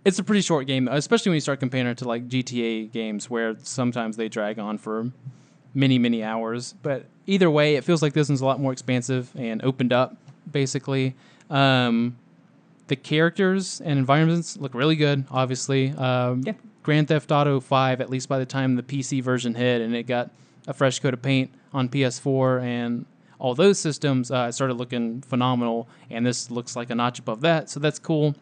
It's a pretty short game, especially when you start comparing it to like GTA games, where sometimes they drag on for many, many hours. But either way, it feels like this one's a lot more expansive and opened up, basically. The characters and environments look really good, obviously. Grand Theft Auto 5, at least by the time the PC version hit, and it got a fresh coat of paint on PS4 and all those systems, it started looking phenomenal, and this looks like a notch above that, so that's cool.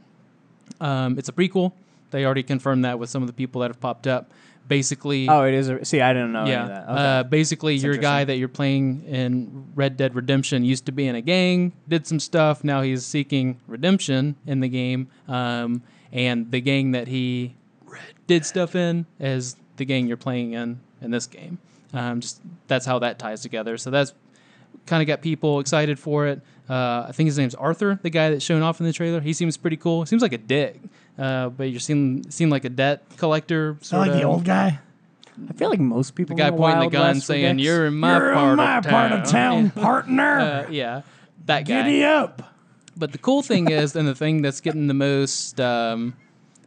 It's a prequel. They already confirmed that with some of the people that have popped up. Basically... Oh, it is? See, I didn't know any of that. Okay. Basically, your guy that you're playing in Red Dead Redemption used to be in a gang, did some stuff, now he's seeking redemption in the game, and the gang that he did stuff in is the gang you're playing in this game. That's how that ties together. So that's kind of got people excited for it. I think his name's Arthur, the guy that's shown off in the trailer. He seems pretty cool. Seems like a dick, but you seem like a debt collector. Sort like the old guy. I feel like most people. The guy pointing the gun saying, "You're in my part of town, partner." Yeah, that guy. Giddy up. But the cool thing is, and the thing that's getting the most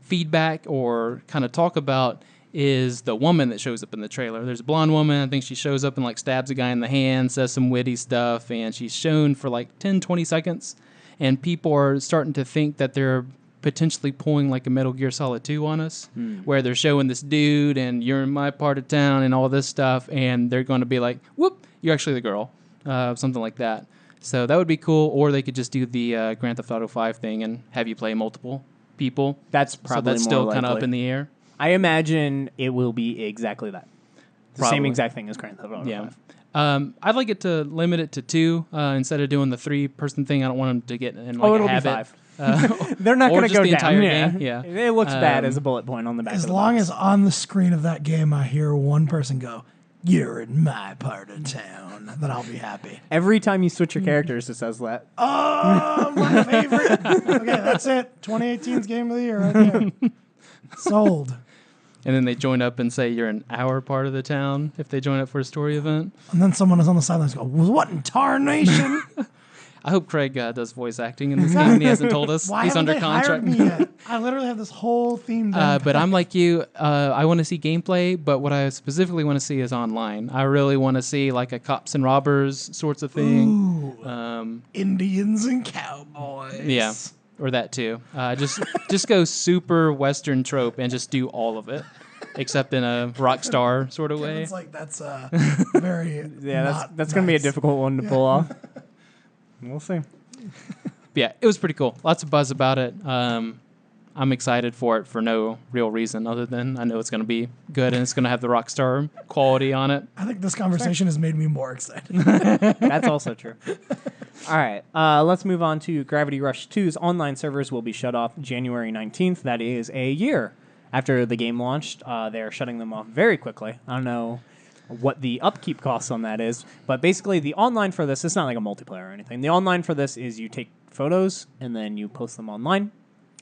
feedback or kind of talk about, is the woman that shows up in the trailer. There's a blonde woman. I think she shows up and like stabs a guy in the hand, says some witty stuff, and she's shown for like 10, 20 seconds. And people are starting to think that they're potentially pulling like a Metal Gear Solid 2 on us, where they're showing this dude and you're in my part of town and all this stuff, and they're going to be like, whoop, you're actually the girl, something like that. So that would be cool. Or they could just do the Grand Theft Auto 5 thing and have you play multiple people. That's probably that's more still likely. kind of up in the air. I imagine it will be exactly that. The Probably. same exact thing as Grand Theft Auto 5. I'd like it to limit it to 2 instead of doing the 3-person thing. I don't want them to get in like it'll a habit. be 5. They're not going to go the down. Entire game. Yeah. It looks bad as a bullet point on the back. As of the long box. as on the screen of that game I hear one person go, "You're in my part of town," then I'll be happy. Every time you switch your characters, it says that. Oh, my favorite. Okay, that's it. 2018's game of the year right there. Sold. And then they join up and say you're in our part of the town if they join up for a story event. And then someone is on the sidelines go, "Well, what in tarnation?" I hope Craig does voice acting in this game and he hasn't told us. Why He's haven't under they contract. hired me yet? I literally have this whole theme down. But I'm like you. I want to see gameplay, but what I specifically want to see is online. I really want to see like a cops and robbers sorts of thing. Ooh, Indians and cowboys. Yeah, or that too. Just go super Western trope and just do all of it, except in a rock star sort of way. It's like that's very that's going to be a difficult one to pull off. We'll see. Yeah, it was pretty cool. Lots of buzz about it. I'm excited for it for no real reason other than I know it's going to be good and it's going to have the Rockstar quality on it. I think this conversation has made me more excited. That's also true. All right, let's move on to Gravity Rush 2's online servers will be shut off January 19th. That is a year after the game launched. They're shutting them off very quickly. I don't know what the upkeep costs on that is, but basically the online for this, it's not like a multiplayer or anything. The online for this is you take photos and then you post them online,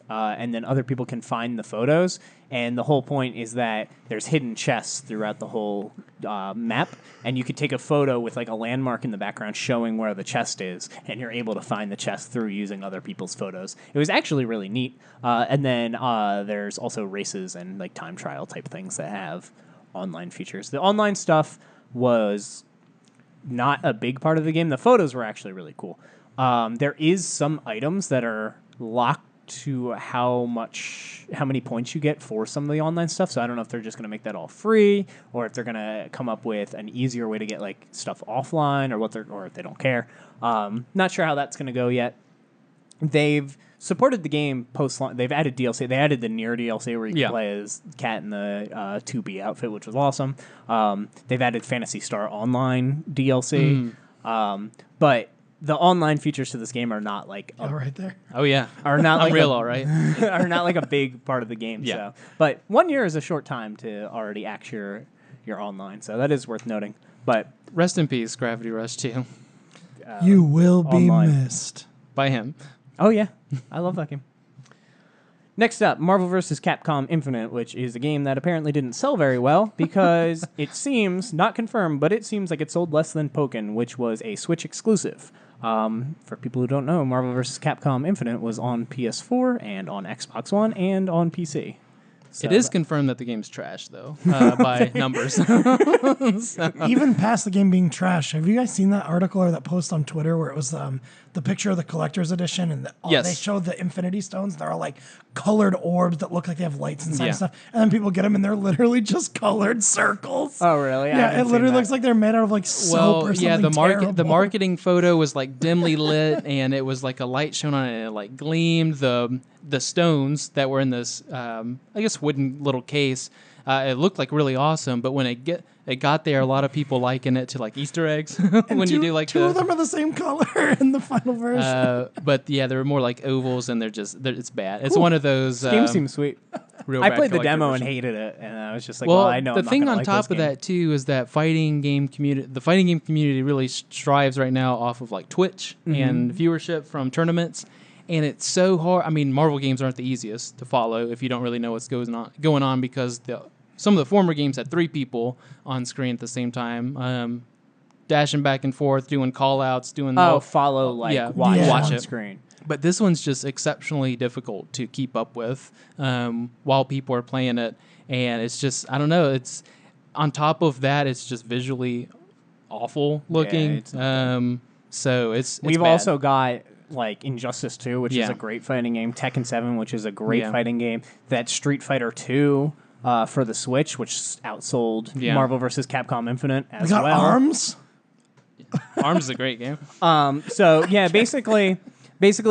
and then other people can find the photos, and the whole point is that there's hidden chests throughout the whole map, and you could take a photo with like a landmark in the background showing where the chest is, and you're able to find the chest through using other people's photos. It was actually really neat. And then there's also races and like time trial type things that have online features. The online stuff was not a big part of the game. The photos were actually really cool. There is some items that are locked to how many points you get for some of the online stuff. So I don't know if they're just going to make that all free or if they're going to come up with an easier way to get like stuff offline or if they don't care. Not sure how that's going to go yet. They've supported the game post-launch. They've added DLC. They added the Nier DLC where you can play as Cat in the 2B outfit, which was awesome. They've added Phantasy Star Online DLC. But the online features to this game are not like right there. Oh yeah, are not I'm like real, all right. Are not like a big part of the game. Yeah. So, but 1 year is a short time to already act your online. So that is worth noting. But Rest in peace, Gravity Rush 2. You will be online. missed. By him. Oh, yeah. I love that game. Next up, Marvel vs. Capcom Infinite, which is a game that apparently didn't sell very well because it seems, not confirmed, but it seems like it sold less than Pokken, which was a Switch exclusive. For people who don't know, Marvel vs. Capcom Infinite was on PS4 and on Xbox One and on PC. So it is confirmed that the game's trash, though, by numbers. Even past the game being trash, have you guys seen that article or that post on Twitter where it was the picture of the collector's edition and Yes. they showed the Infinity Stones? They're all like colored orbs that look like they have lights inside Yeah. and stuff. And then people get them and they're literally just colored circles. Oh, really? I Yeah, haven't it seen literally that. looks like they're made out of like soap or something the terrible. marketing photo was like dimly lit, and it was like a light shone on it, and it like gleamed. The stones that were in this, I guess, wooden little case, it looked like really awesome. But when it got there, a lot of people liken it to like Easter eggs when you do like two of them are the same color in the final version. But yeah, they were more like ovals, and it's bad. It's one of those. This game seems sweet. Real I bad played the collector demo version. and hated it, and I was just like, well, I know the I'm not thing gonna on like top this of game. that too is that the fighting game community really strives right now off of like Twitch and viewership from tournaments, and it's so hard. I mean, Marvel games aren't the easiest to follow if you don't really know what's going on because some of the former games had 3 people on screen at the same time, dashing back and forth, doing call outs, doing follow like yeah, watch watch on it. screen. But this one's just exceptionally difficult to keep up with while people are playing it. And it's just, I don't know, it's on top of that, it's just visually awful looking. it's not So it's We've bad. also got like Injustice 2, which is Yeah. a great fighting game, Tekken 7, which is a great Yeah. fighting game, that Street Fighter 2 for the Switch, which outsold Yeah. Marvel vs. Capcom Infinite as We got well. arms. ARMS is a great game. So yeah, basically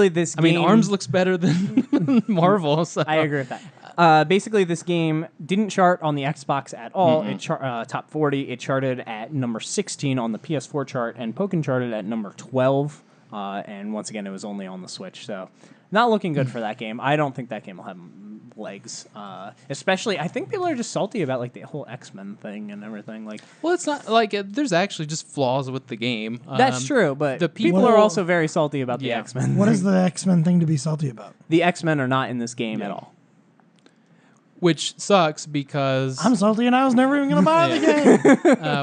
this I mean, game, ARMS looks better than Marvel. So. I agree with that. Basically, this game didn't chart on the Xbox at all. It top 40. It charted at number 16 on the PS4 chart, and Pokken charted at number 12. And once again, it was only on the Switch. So not looking good for that game. I don't think that game will have legs. Especially, I think people are just salty about like the whole X-Men thing and everything. Like, Well, it's not like there's actually just flaws with the game. that's true, but the people people- are also very salty about the Yeah. X-Men. What is the X-Men thing to be salty about? The X-Men are not in this game at all. Which sucks because I'm salty and I was never even going to buy the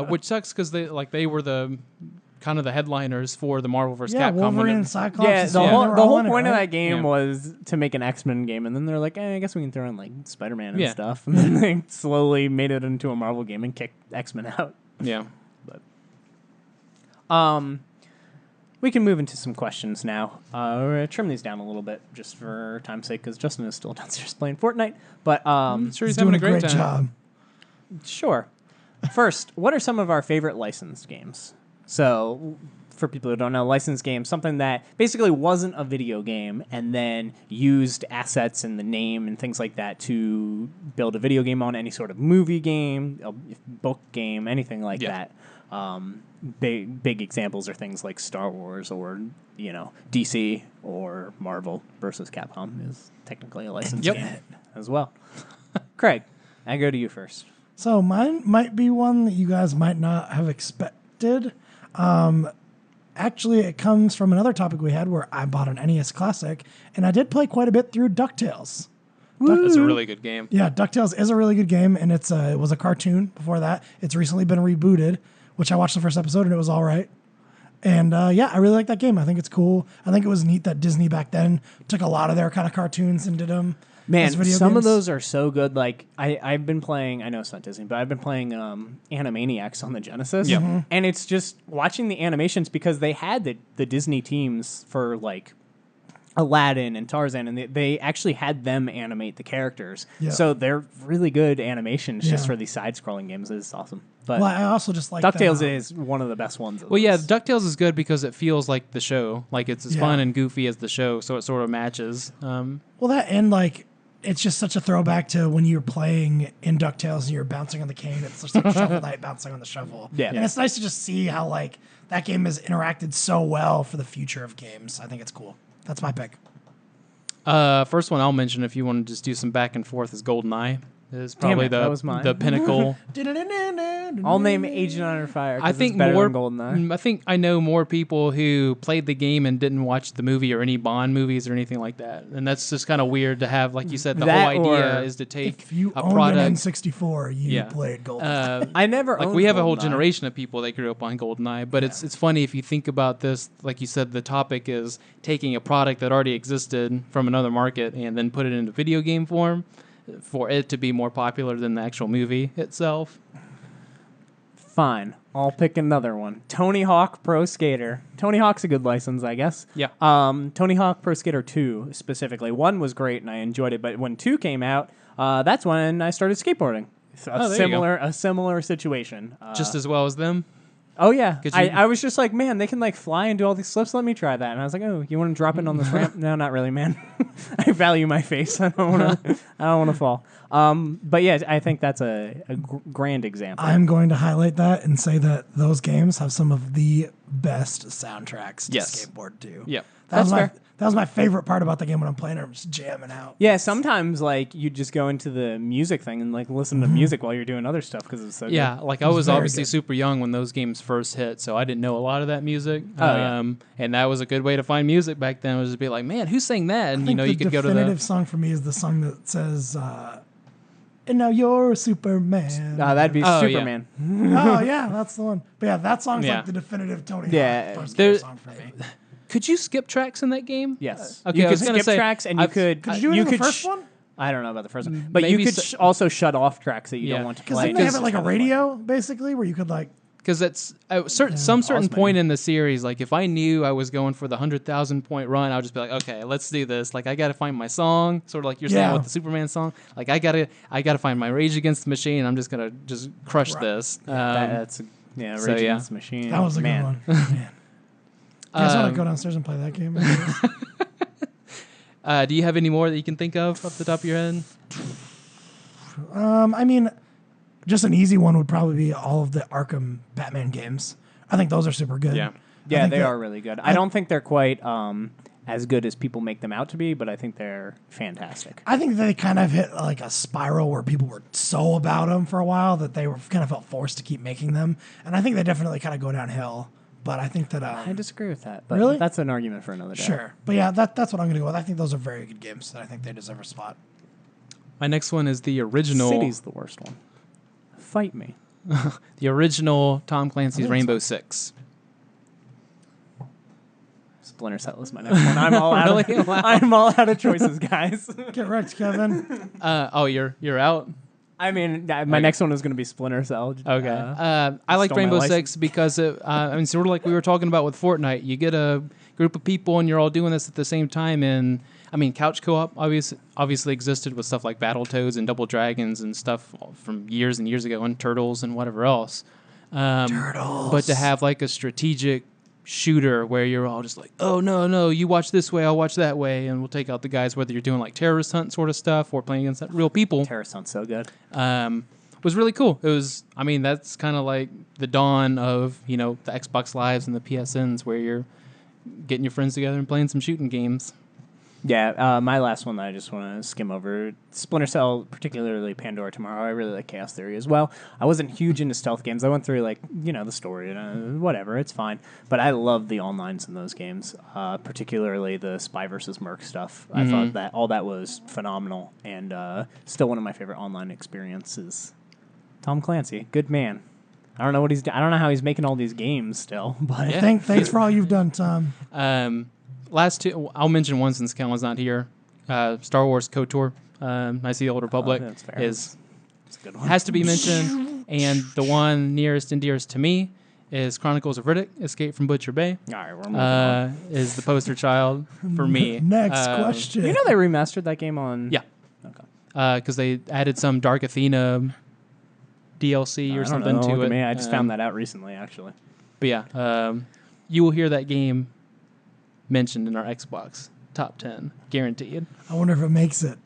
game. which sucks because they were the kind of the headliners for the Marvel vs. Yeah, Capcom. Wolverine and Cyclops. Yeah, and the Spider-Man, whole, they were the all whole in it, point of right? that game Yeah. was to make an X-Men game, and then they're like, I guess we can throw in like Spider-Man and Yeah. stuff, and then they slowly made it into a Marvel game and kicked X-Men out. Yeah. We can move into some questions now. We're gonna trim these down a little bit just for time's sake, because Justin is still downstairs playing Fortnite. But Sure, He's he's having doing a great time. job. sure. First, what are some of our favorite licensed games? So, for people who don't know, licensed games, something that basically wasn't a video game and then used assets and the name and things like that to build a video game on, any sort of movie game, a book game, anything like Yeah. that. Big examples are things like Star Wars or, DC or Marvel versus Capcom is technically a licensed Yep. game as well. Craig, I go to you first. So mine might be one that you guys might not have expected. Actually, it comes from another topic we had where I bought an NES Classic, and I did play quite a bit through DuckTales. That's a really good game. Yeah, DuckTales is a really good game, and it was a cartoon before that. It's recently been rebooted, which I watched the first episode, and it was all right. And I really like that game. I think it's cool. I think it was neat that Disney back then took a lot of their kind of cartoons and did them. Man, as video some of games. those are so good. Like I've been playing. I know it's not Disney, but I've been playing Animaniacs on the Genesis. Yeah. And it's just watching the animations because they had the Disney teams for like Aladdin and Tarzan, and they actually had them animate the characters. Yeah. So they're really good animations just Yeah. for these side-scrolling games. It's awesome. But Well, I also just like DuckTales that, is one of the best ones. Of Well, yeah, those. DuckTales is good because it feels like the show. Like it's as Yeah. fun and goofy as the show, so it sort of matches. Well, that and like it's just such a throwback to when you're playing in DuckTales and you're bouncing on the cane. It's just like Shovel Knight bouncing on the shovel. Yeah. And it's nice to just see how like that game has interacted so well for the future of games. I think it's cool. That's my pick. First one I'll mention if you want to just do some back and forth is GoldenEye. is probably Damn it, that was mine. the pinnacle. I'll name Agent Under Fire. I think it's better more. than GoldenEye. I think I know more people who played the game and didn't watch the movie or any Bond movies or anything like that. And that's just kind of weird to have, like you said, the That whole idea or is to take If you a owned product. an N64, you played GoldenEye. I never Like owned we have a whole GoldenEye. generation of people that grew up on GoldenEye, but it's funny if you think about this. Like you said, the topic is taking a product that already existed from another market and then put it into video game form for it to be more popular than the actual movie itself. Fine. I'll pick another one. Tony Hawk Pro Skater. Tony Hawk's a good license, I guess. Yeah. Tony Hawk Pro Skater 2 specifically. 1 was great and I enjoyed it, but when 2 came out, that's when I started skateboarding. A similar situation. Just as well as them. Oh, yeah. Could you- I was just like, man, they can like fly and do all these flips. Let me try that. And I was like, oh, you want to drop it on this ramp? No, not really, man. I value my face. I don't want to fall. But yeah, I think that's a grand example. I'm going to highlight that and say that those games have some of the best soundtracks to Yes. skateboard to. Yep. That was my favorite part about the game when I'm playing it. I'm just jamming out. Yeah, sometimes like you just go into the music thing and like listen to music while you're doing other stuff because it's so Yeah, good. like I was very obviously good. super young when those games first hit, so I didn't know a lot of that music. Yeah. And that was a good way to find music back then. Was just be like, man, who sang that? And I think you the could go to definitive the. song for me is the song that says, and now you're Superman. That'd be Oh, yeah. Superman. Oh, yeah, that's the one. But yeah, that song's Yeah. like the definitive Tony Yeah, Hawk first there- song for me. Could you skip tracks in that game? Yes. Okay, you I could was gonna skip say, tracks and you I've- could. Could you do it in the could first one? I don't know about the first one, but you Maybe could so- also shut off tracks that you Yeah. don't want to Because play. didn't they have it just like a try to play. radio, basically, where you could like... Because it's some certain Osmond. point in the series, like if I knew I was going for the 100,000 point run, I would just be like, okay, let's do this. Like I got to find my song, sort of like you're saying Yeah. with the Superman song. Like I gotta find my Rage Against the Machine. I'm just gonna crush this. That's So, Rage yeah. Against the Machine. That was a Man. good one. Man. You guys want to go downstairs and play that game? Do you have any more that you can think of off the top of your head? I mean, just an easy one would probably be all of the Arkham Batman games. I think those are super good. Yeah. I Yeah, think they that- are really good. I don't think they're quite as good as people make them out to be, but I think they're fantastic. I think they kind of hit like a spiral where people were so about them for a while that they were kind of felt forced to keep making them. And I think they definitely kind of go downhill. But I think that... I disagree with that. But Really? That's an argument for another day. Sure. But yeah, that's what I'm going to go with. I think those are very good games that I think they deserve a spot. My next one is the original. City's the worst one. Fight me. The original Tom Clancy's think Rainbow Six. Splinter Cell is my next one. I'm all out. Really? Wow. I'm all out of choices, guys. Get wrecked, Kevin. You're out. I mean, my next one is going to be Splinter Cell. Okay. I like stole my Rainbow license. Six because I mean, sort of like we were talking about with Fortnite. You get a group of people and you're all doing this at the same time. And I mean, couch co-op obviously existed with stuff like Battletoads and Double Dragons and stuff from years and years ago, and Turtles and whatever else. Turtles. But to have like a strategic shooter where you're all just like, oh no, you watch this way, I'll watch that way, and we'll take out the guys, whether you're doing like terrorist hunt sort of stuff or playing against real people. Terror sounds so good. Was really cool. It was, I mean, that's kind of like the dawn of, the Xbox Lives and the PSNs where you're getting your friends together and playing some shooting games. Yeah, my last one that I just want to skim over, Splinter Cell, particularly Pandora Tomorrow. I really like Chaos Theory as well. I wasn't huge into stealth games. I went through, the story and whatever. It's fine. But I love the onlines in those games, particularly the Spy versus Merc stuff. I thought that all that was phenomenal, and still one of my favorite online experiences. Tom Clancy, good man. I don't know what I don't know how he's making all these games still, but Yeah. Thanks for all you've done, Tom. Last two, I'll mention one since Kellen's not here. Star Wars KOTOR, Knights of the Old Republic, that's fair. is it's a good one. has to be mentioned. And the one nearest and dearest to me is Chronicles of Riddick, Escape from Butcher Bay. All right, we're moving on. Is the poster child for me. Next question. You know they remastered that game on... Yeah. Okay. Because they added some Dark Athena DLC or something Look to at it. me. I just found that out recently, actually. But yeah, you will hear that game mentioned in our Xbox top 10, guaranteed. I wonder if it makes it.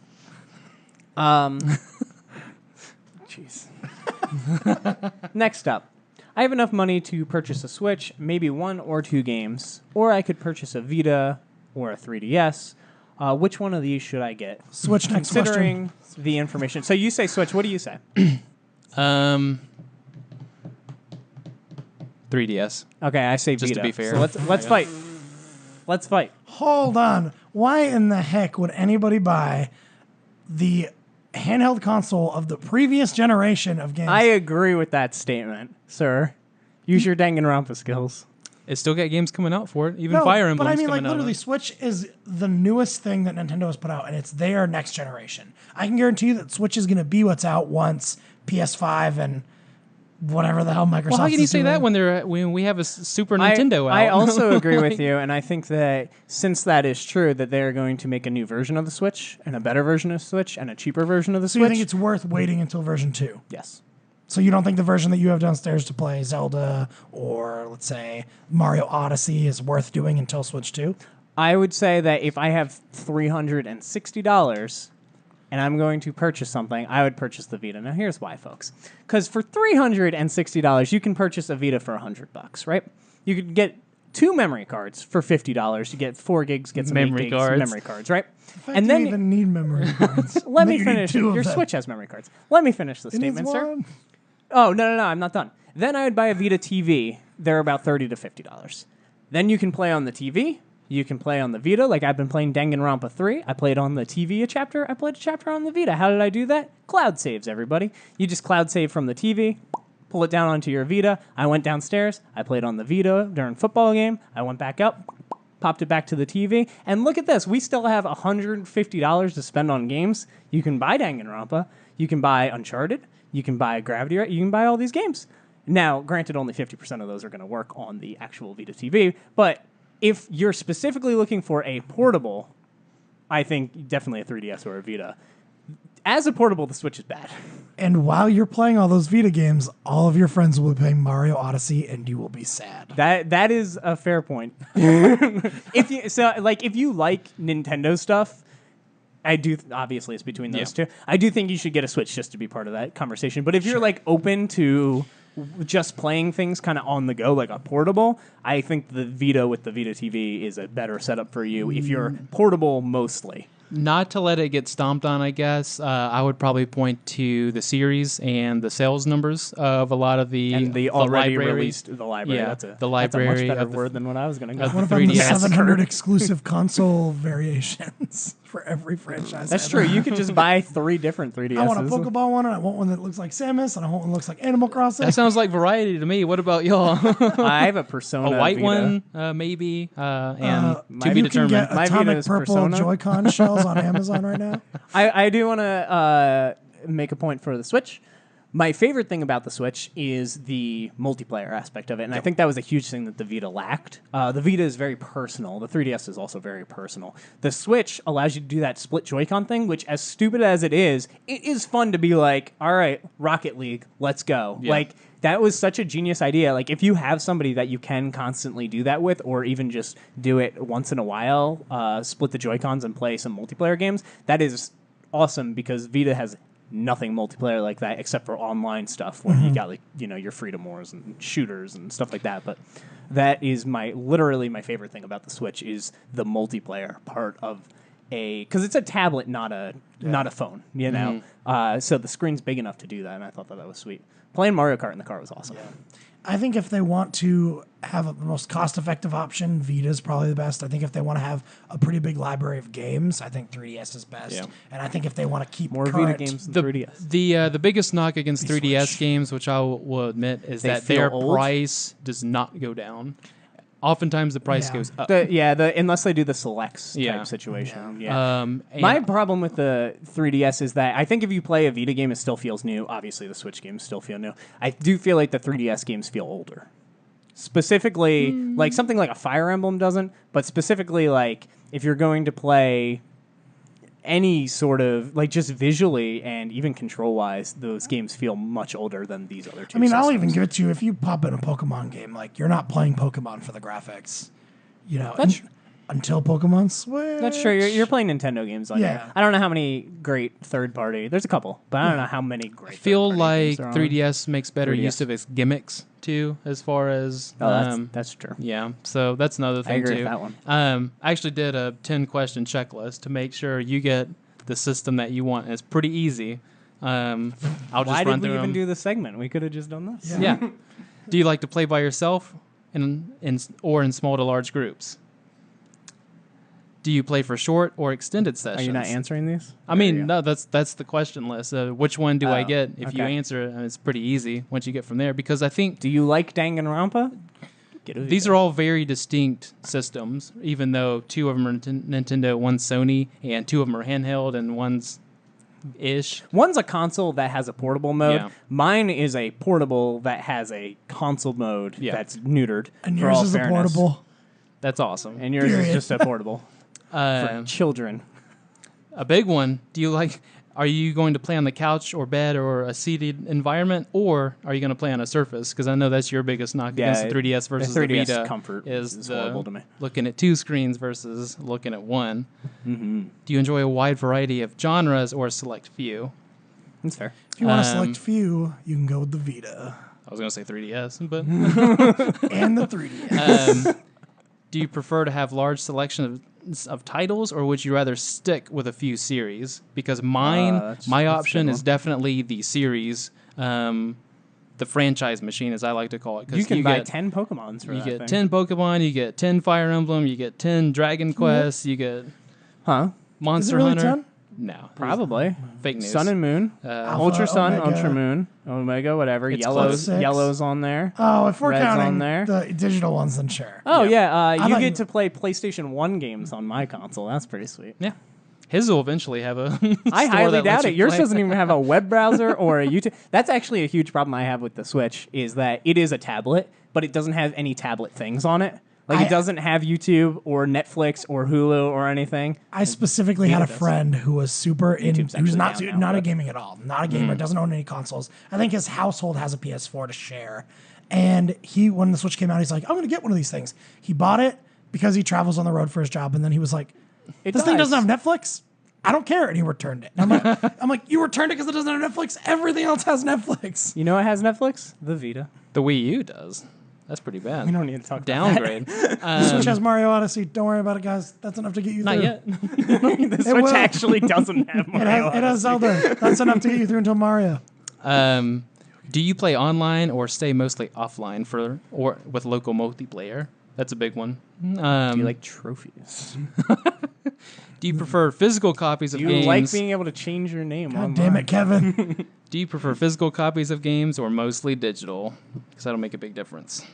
Jeez. Next up. I have enough money to purchase a Switch, maybe 1 or 2 games, or I could purchase a Vita or a 3DS. Which one of these should I get? Switch next Considering question. the information. So you say Switch. What do you say? 3DS. Okay, I say Vita. Just to be fair. So let's fight. Let's fight. Hold on. Why in the heck would anybody buy the handheld console of the previous generation of games? I agree with that statement, sir. Use your Danganronpa skills. It's still got games coming out for it. Even Fire Emblem's but I mean, coming like, out. literally, Switch is the newest thing that Nintendo has put out, and it's their next generation. I can guarantee you that Switch is going to be what's out once PS5 and whatever the hell Microsoft. Well, how can you say doing. that when we have a Super Nintendo out? I also agree with you, and I think that since that is true, that they're going to make a new version of the Switch, and a better version of the Switch, and a cheaper version of the So Switch. you think it's worth waiting until version 2? Yes. So you don't think the version that you have downstairs to play Zelda or, let's say, Mario Odyssey is worth doing until Switch 2? I would say that if I have $360 and I'm going to purchase something, I would purchase the Vita. Now, here's why, folks. Because for $360, you can purchase a Vita for $100, right? You could get 2 memory cards for $50. You get 4 gigs, get some Memory 8 gigs, cards. memory cards, right? And then you even need memory cards. Let me You need finish. 2 of Your them. Switch has memory cards. Let me finish the It needs statement, sir. one. Oh, no, I'm not done. Then I would buy a Vita TV. They're about $30 to $50. Then you can play on the TV. You can play on the Vita. Like I've been playing Danganronpa 3. I played on the TV a chapter. I played a chapter on the Vita. How did I do that? Cloud saves, everybody. You just cloud save from the TV, pull it down onto your Vita. I went downstairs. I played on the Vita during football game. I went back up, popped it back to the TV. And look at this. We still have $150 to spend on games. You can buy Danganronpa. You can buy Uncharted. You can buy Gravity. You can buy all these games. Now, granted, only 50% of those are going to work on the actual Vita TV. But if you're specifically looking for a portable, I think definitely a 3DS or a Vita. As a portable, the Switch is bad. And while you're playing all those Vita games, all of your friends will be playing Mario Odyssey, and you will be sad. That is a fair point. If you like Nintendo stuff, I do. Obviously, it's between those two. I do think you should get a Switch just to be part of that conversation. But if you're like open to just playing things kind of on the go, like a portable, I think the Vita with the Vita TV is a better setup for you if you're portable mostly. Not to let it get stomped on, I guess, I would probably point to the series and the sales numbers of a lot of the already library. released the library. Yeah, That's a library much better of the- word than what I was going to go. of What the about the 3DS. 700 exclusive console variations for every franchise? That's ever? true. You could just buy 3 different 3DSs. I want a Pokeball one, and I want one that looks like Samus, and I want one that looks like Animal Crossing. That sounds like variety to me. What about y'all? I have a Persona A white Vita. one, maybe, and to you be can determined. get My Vita atomic is purple Persona. Joy-Con shells on Amazon right now. I do want to make a point for the Switch. My favorite thing about the Switch is the multiplayer aspect of it, and I think that was a huge thing that the Vita lacked. The Vita is very personal. The 3DS is also very personal. The Switch allows you to do that split Joy-Con thing, which, as stupid as it is fun to be like, all right, Rocket League, let's go. Yeah. Like, that was such a genius idea. Like, if you have somebody that you can constantly do that with, or even just do it once in a while, split the Joy-Cons and play some multiplayer games, that is awesome because Vita has nothing multiplayer like that except for online stuff where you got like your Freedom Wars and shooters and stuff like that. But that is literally my favorite thing about the Switch is the multiplayer part of because it's a tablet, not a phone, so the screen's big enough to do that, and I thought that was sweet. Playing Mario Kart in the car was awesome. I think if they want to have the most cost-effective option, Vita is probably the best. I think if they want to have a pretty big library of games, I think 3DS is best. Yeah. And I think if they want to keep More current, Vita games than 3DS. The biggest knock against 3DS Switch. games, which I will admit, is They that feel their old? price does not go down. Oftentimes, the price Yeah. goes up. Unless they do the selects Yeah. type situation. Yeah. And My problem with the 3DS is that I think if you play a Vita game, it still feels new. Obviously, the Switch games still feel new. I do feel like the 3DS games feel older. Specifically, like something like a Fire Emblem doesn't, but specifically, like if you're going to play any sort of, like just visually and even control-wise, those games feel much older than these other two I mean, I'll systems. even give it to you. If you pop in a Pokemon game, like you're not playing Pokemon for the graphics. That's until Pokemon Switch. That's true. You're playing Nintendo games on Yeah. here. I don't know how many great third party. There's a couple, but I don't know how many great. I feel third-party like games there are. 3DS makes better 3DS. use of its gimmicks too, as far as That's true. yeah. So that's another thing I agree too. with that one. I actually did a 10-question checklist to make sure you get the system that you want. And it's pretty easy. I'll just Why run did we through even them. do this segment? We could have just done this. Yeah. Do you like to play by yourself or in small to large groups? Do you play for short or extended Are sessions? you not answering these? I mean, no, that's the question list. Which one do I Oh, get? If you okay. answer it, it's pretty easy once you get from there. Because I think Do you like Danganronpa? Get a these Vita. are all very distinct systems, even though two of them are Nintendo, one's Sony, and two of them are handheld, and one's ish. One's a console that has a portable mode. Yeah. Mine is a portable that has a console mode Yeah. that's neutered. And for yours all is fairness. a portable. That's awesome. And yours Period. is just a portable for children. A big one. Are you going to play on the couch or bed or a seated environment, or are you going to play on a surface? Because I know that's your biggest knock against the 3DS versus the 3DS Vita. comfort is is the horrible to me. looking at two screens versus looking at one. Mm-hmm. Do you enjoy a wide variety of genres or a select few? That's fair. If you want to select few, you can go with the Vita I was going to say 3DS, but and the 3DS. do you prefer to have large selection of titles, or would you rather stick with a few series? Because my that's a option good is one. definitely the series, the franchise machine, as I like to call it. 'cause You can buy get, 10 Pokemons for you that get thing. 10 Pokemon, you get 10 Fire Emblem, you get 10 Dragon Quest, you get Huh? Monster really Hunter. 10? No, Probably. fake news. Sun and Moon. Alpha, Ultra Sun, Omega. Ultra Moon, Omega, whatever. It's Yellow's, close. Yellow's on there. Oh, if we're Red's counting on there. the digital ones, then sure. Oh, yeah. I You thought get you- to play PlayStation 1 games on my console. That's pretty sweet. Yeah, his will eventually have a. I store highly that lets doubt you it. Yours play. doesn't even have a web browser or a YouTube. That's actually a huge problem I have with the Switch is that it is a tablet, but it doesn't have any tablet things on it. Like, it doesn't have YouTube or Netflix or Hulu or anything. I specifically had a does. friend who was super YouTube's who's actually down now, not a but- gaming at all, not a gamer, doesn't own any consoles. I think his household has a PS4 to share. And when the Switch came out, he's like, I'm going to get one of these things. He bought it because he travels on the road for his job, and then he was like, this thing doesn't have Netflix? I don't care. And he returned it. And I'm like, you returned it because it doesn't have Netflix? Everything else has Netflix. You know what has Netflix? The Vita. The Wii U does. That's pretty bad. We don't need to talk about Downgrade. The Switch has Mario Odyssey. Don't worry about it, guys. That's enough to get you Not through. yet. The Switch will. actually doesn't have Mario. It has Zelda. That's enough to get you through until Mario. Do you play online or stay mostly offline or with local multiplayer? That's a big one. Do you like trophies? Do you prefer physical copies of Do you games? like being able to change your name God online? damn it, Kevin. Do you prefer physical copies of games or mostly digital? Because that'll make a big difference.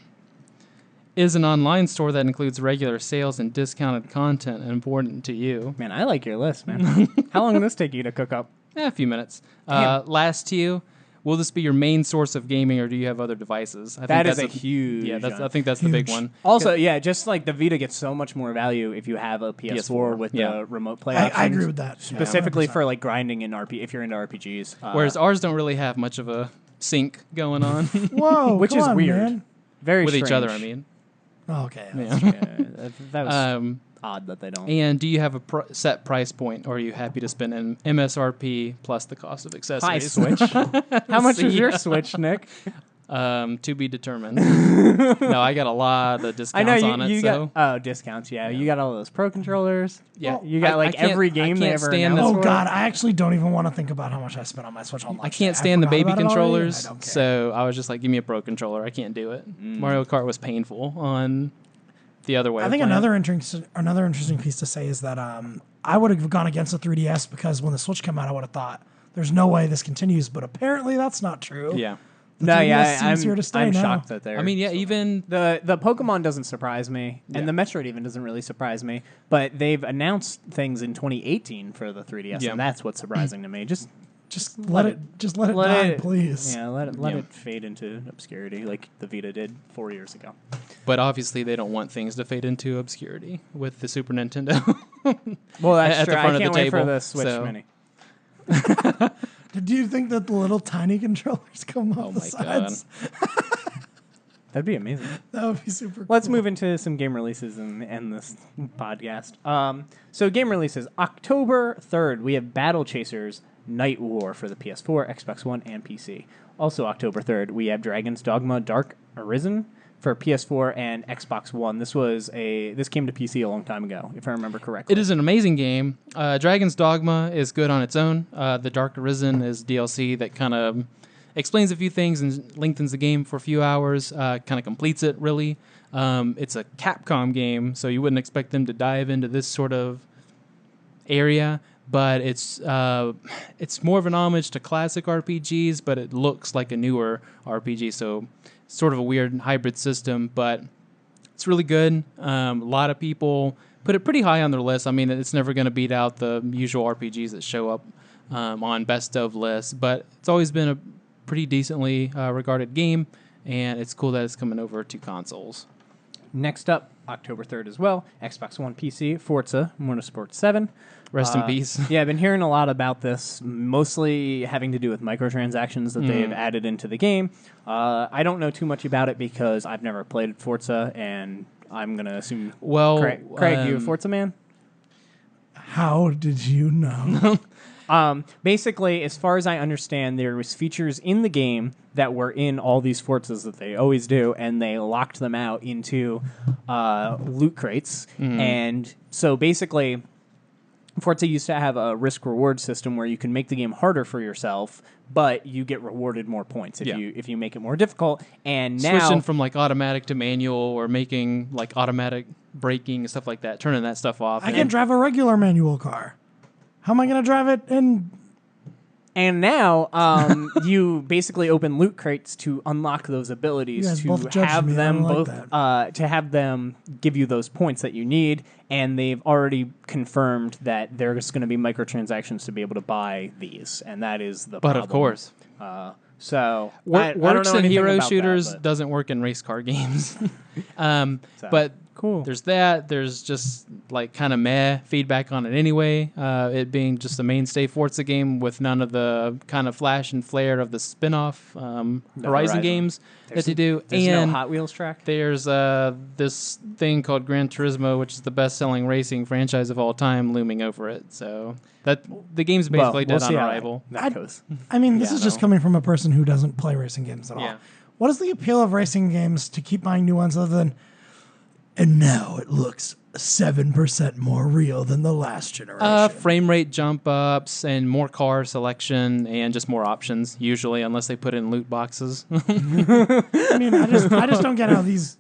Is an online store that includes regular sales and discounted content important to you? Man, I like your list, man. How long did this take you to cook up? A few minutes. Damn. Last to you. Will this be your main source of gaming, or do you have other devices? I That think is a huge. Yeah, I think that's the big Huge. one. Also, yeah, just like the Vita gets so much more value if you have a PS4, PS4, with yeah. the remote play I options. agree with that. Specifically 100%. for like grinding in if you're into RPGs. Whereas ours don't really have much of a sync going on Whoa, which come is on, weird. man. very with each strange. other. I mean, Oh, okay. yeah. Yeah, that was odd that they don't. And do you have a set price point, or are you happy to spend an MSRP plus the cost of Hi, accessories? Switch. How much is See your ya. Switch, Nick? To be determined. No, I got a lot of I discounts know you, on it. you So got discounts. Yeah, you got all those pro controllers. yeah, You got like every game they ever announced. Oh for it. God, I actually don't even want to think about how much I spent on my Switch online. I can't stand the forgot baby about it already, controllers, and I don't care. so I was just like, give me a pro controller. I can't do it. Mario Kart was painful on the other way. I of think playing. another interesting piece to say is that I would have gone against the 3DS because when the Switch came out, I would have thought there's no way this continues, but apparently that's not true. Yeah. The No, 3DS yeah, seems here to stay I'm now. shocked that they're. I mean, yeah, even The Pokemon doesn't surprise me, and the Metroid even doesn't really surprise me. But they've announced things in 2018 for the 3DS, Yeah. and that's what's surprising to me. Just Let it die, please. Yeah, let Yeah. it fade into obscurity like the Vita did 4 years ago. but obviously they don't want things to fade into obscurity with the Super Nintendo. Well, that's At the true. front I of the can't wait for table, the Switch so- Mini. Do you think that the little tiny controllers come off Oh the my god. sides? That'd be amazing. That would be super cool. Let's move into some game releases and end this podcast. So game releases. October 3rd, we have Battle Chasers Night War for the PS4, Xbox One, and PC. Also October 3rd, we have Dragon's Dogma Dark Arisen for PS4 and Xbox One. This came to PC a long time ago, if I remember correctly. It is an amazing game. Dragon's Dogma is good on its own. The Dark Arisen is DLC that kind of explains a few things and lengthens the game for a few hours, kind of completes it, really. It's a Capcom game, so you wouldn't expect them to dive into this sort of area, but it's more of an homage to classic RPGs, but it looks like a newer RPG, so sort of a weird hybrid system, but it's really good. A lot of people put it pretty high on their list. I mean, it's never going to beat out the usual RPGs that show up on best of lists, but it's always been a pretty decently regarded game, and it's cool that it's coming over to consoles. Next up, October 3rd as well, Xbox One, PC, Forza Motorsport 7. Rest in peace. Yeah, I've been hearing a lot about this, mostly having to do with microtransactions that they have added into the game. I don't know too much about it because I've never played Forza, and I'm going to assume... Well, Craig, you a Forza man? How did you know? Basically, as far as I understand, there was features in the game that were in all these Forzas that they always do, and they locked them out into loot crates. And so basically, Forza used to have a risk-reward system where you can make the game harder for yourself, but you get rewarded more points if you make it more difficult. And now switching from like automatic to manual, or making like automatic braking and stuff like that, turning that stuff off. I can drive a regular manual car. How am I going to drive it in? And now you basically open loot crates to unlock those abilities, to have them to have them give you those points that you need. And they've already confirmed that there's going to be microtransactions to be able to buy these, and that is the problem. But of course, so works in hero shooters, that, doesn't work in race car games. But cool. There's that. There's just like kind of meh feedback on it anyway. It being just a mainstay Forza game with none of the kind of flash and flare of the spin-off Horizon games that they do. There's and no Hot Wheels track. There's this thing called Gran Turismo, which is the best-selling racing franchise of all time, looming over it. So that the game's basically dead on arrival. I mean, this is just coming from a person who doesn't play racing games at all. What is the appeal of racing games to keep buying new ones other than... And now it looks 7% more real than the last generation. Frame rate jump ups and more car selection and just more options, usually, unless they put in loot boxes. I mean, I just don't get how these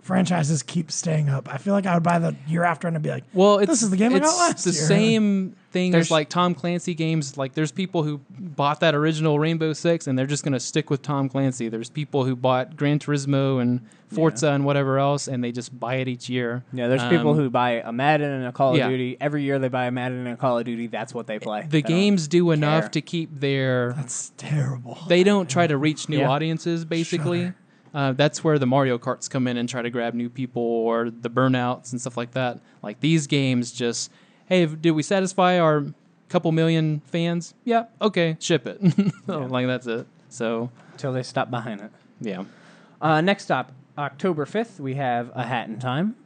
franchises keep staying up. I feel like I would buy the year after and I'd be like, well, this is the game I got last year. It's the same thing as like Tom Clancy games. Like there's people who bought that original Rainbow Six and they're just going to stick with Tom Clancy. There's people who bought Gran Turismo and Forza and whatever else, and they just buy it each year. Yeah, there's people who buy a Madden and a Call of Duty. Every year they buy a Madden and a Call of Duty. That's what they play. The games do enough to keep their... That's terrible. They don't try to reach new audiences, basically. That's where the Mario Karts come in and try to grab new people, or the Burnouts and stuff like that. Like these games just, hey, did we satisfy our couple million fans? Yeah, okay, ship it. Like that's it. So until they stop buying it. Yeah. Next up, October 5th, we have A Hat in Time.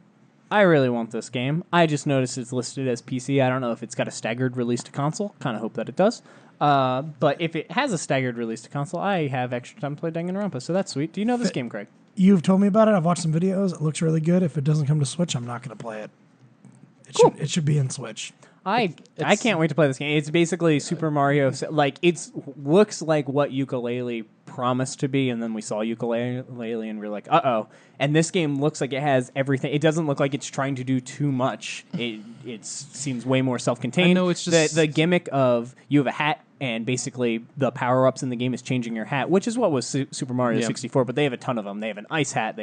I really want this game. I just noticed it's listed as PC. I don't know if it's got a staggered release to console. Kind of hope that it does. But if it has a staggered release to console, I have extra time to play Danganronpa, so that's sweet. Do you know this game, Craig? You've told me about it. I've watched some videos. It looks really good. If it doesn't come to Switch, I'm not going to play it. It should be in Switch. I can't wait to play this game. It's basically Super Mario. Like looks like what Yooka-Laylee promised to be, and then we saw Yooka-Laylee, and we are like, uh-oh. And this game looks like it has everything. It doesn't look like it's trying to do too much. It seems way more self-contained. I know, it's just... The gimmick of you have a hat, and basically the power-ups in the game is changing your hat, which is what was Super Mario 64, but they have a ton of them. They have an ice hat,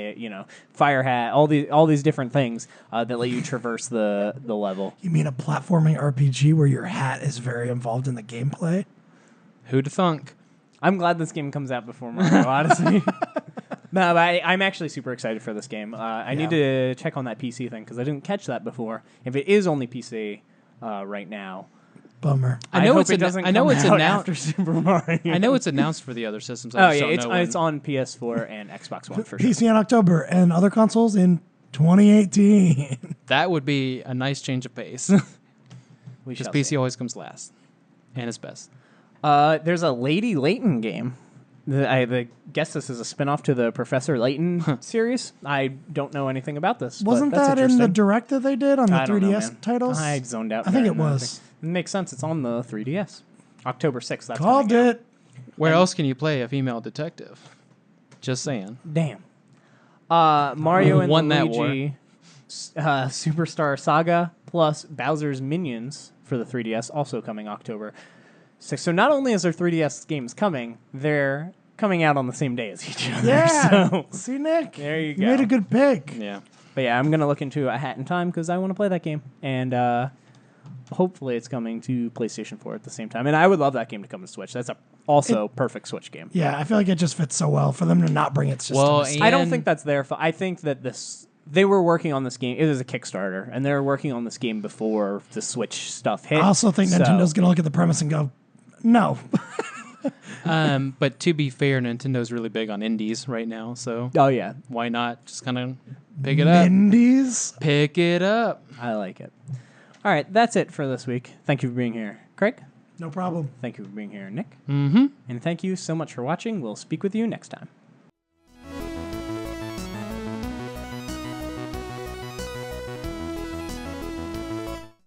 fire hat, all these different things that let you traverse the level. You mean a platforming RPG where your hat is very involved in the gameplay? Who'd thunk? I'm glad this game comes out before Mario, honestly. No, but I'm actually super excited for this game. I need to check on that PC thing because I didn't catch that before. If it is only PC right now... Bummer. I know hope it's it doesn't. I know come it's out announced. after Super Mario. I know it's announced for the other systems. Oh I just yeah, don't know when. it's on PS4 and Xbox One for sure. PC in October and other consoles in 2018. That would be a nice change of pace. We Because shall PC see. always comes last and is best. There's a Lady Layton game. I guess this is a spinoff to the Professor Layton series. I don't know anything about this. Wasn't but that's that in the interesting. direct that they did on the I don't know, 3DS man. titles? I zoned out. I think during it the was. thing. It makes sense. It's on the 3DS. October 6th. That's Called coming out. it. Where else can you play a female detective? Just saying. Damn. Mario and Won that Luigi Superstar Saga plus Bowser's Minions for the 3DS also coming October 6th. So not only is there 3DS games coming, they're coming out on the same day as each other. Yeah. So, See, Nick? there you You go. made a good pick. Yeah. But yeah, I'm going to look into A Hat in Time because I want to play that game. And hopefully it's coming to PlayStation 4 at the same time. And I would love that game to come to Switch. That's also perfect Switch game. Yeah, I feel like it just fits so well for them to not bring it to Well, system. I don't And- think that's their fault. I think that they were working on this game. It was a Kickstarter, and they were working on this game before the Switch stuff hit. I also think So- Nintendo's going to look at the premise and go, no. But to be fair, Nintendo's really big on indies right now, so Oh, yeah. why not just kind of pick it up? Indies? Pick it up. I like it. All right, that's it for this week. Thank you for being here, Craig. No problem. Thank you for being here, Nick. Mm-hmm. And thank you so much for watching. We'll speak with you next time.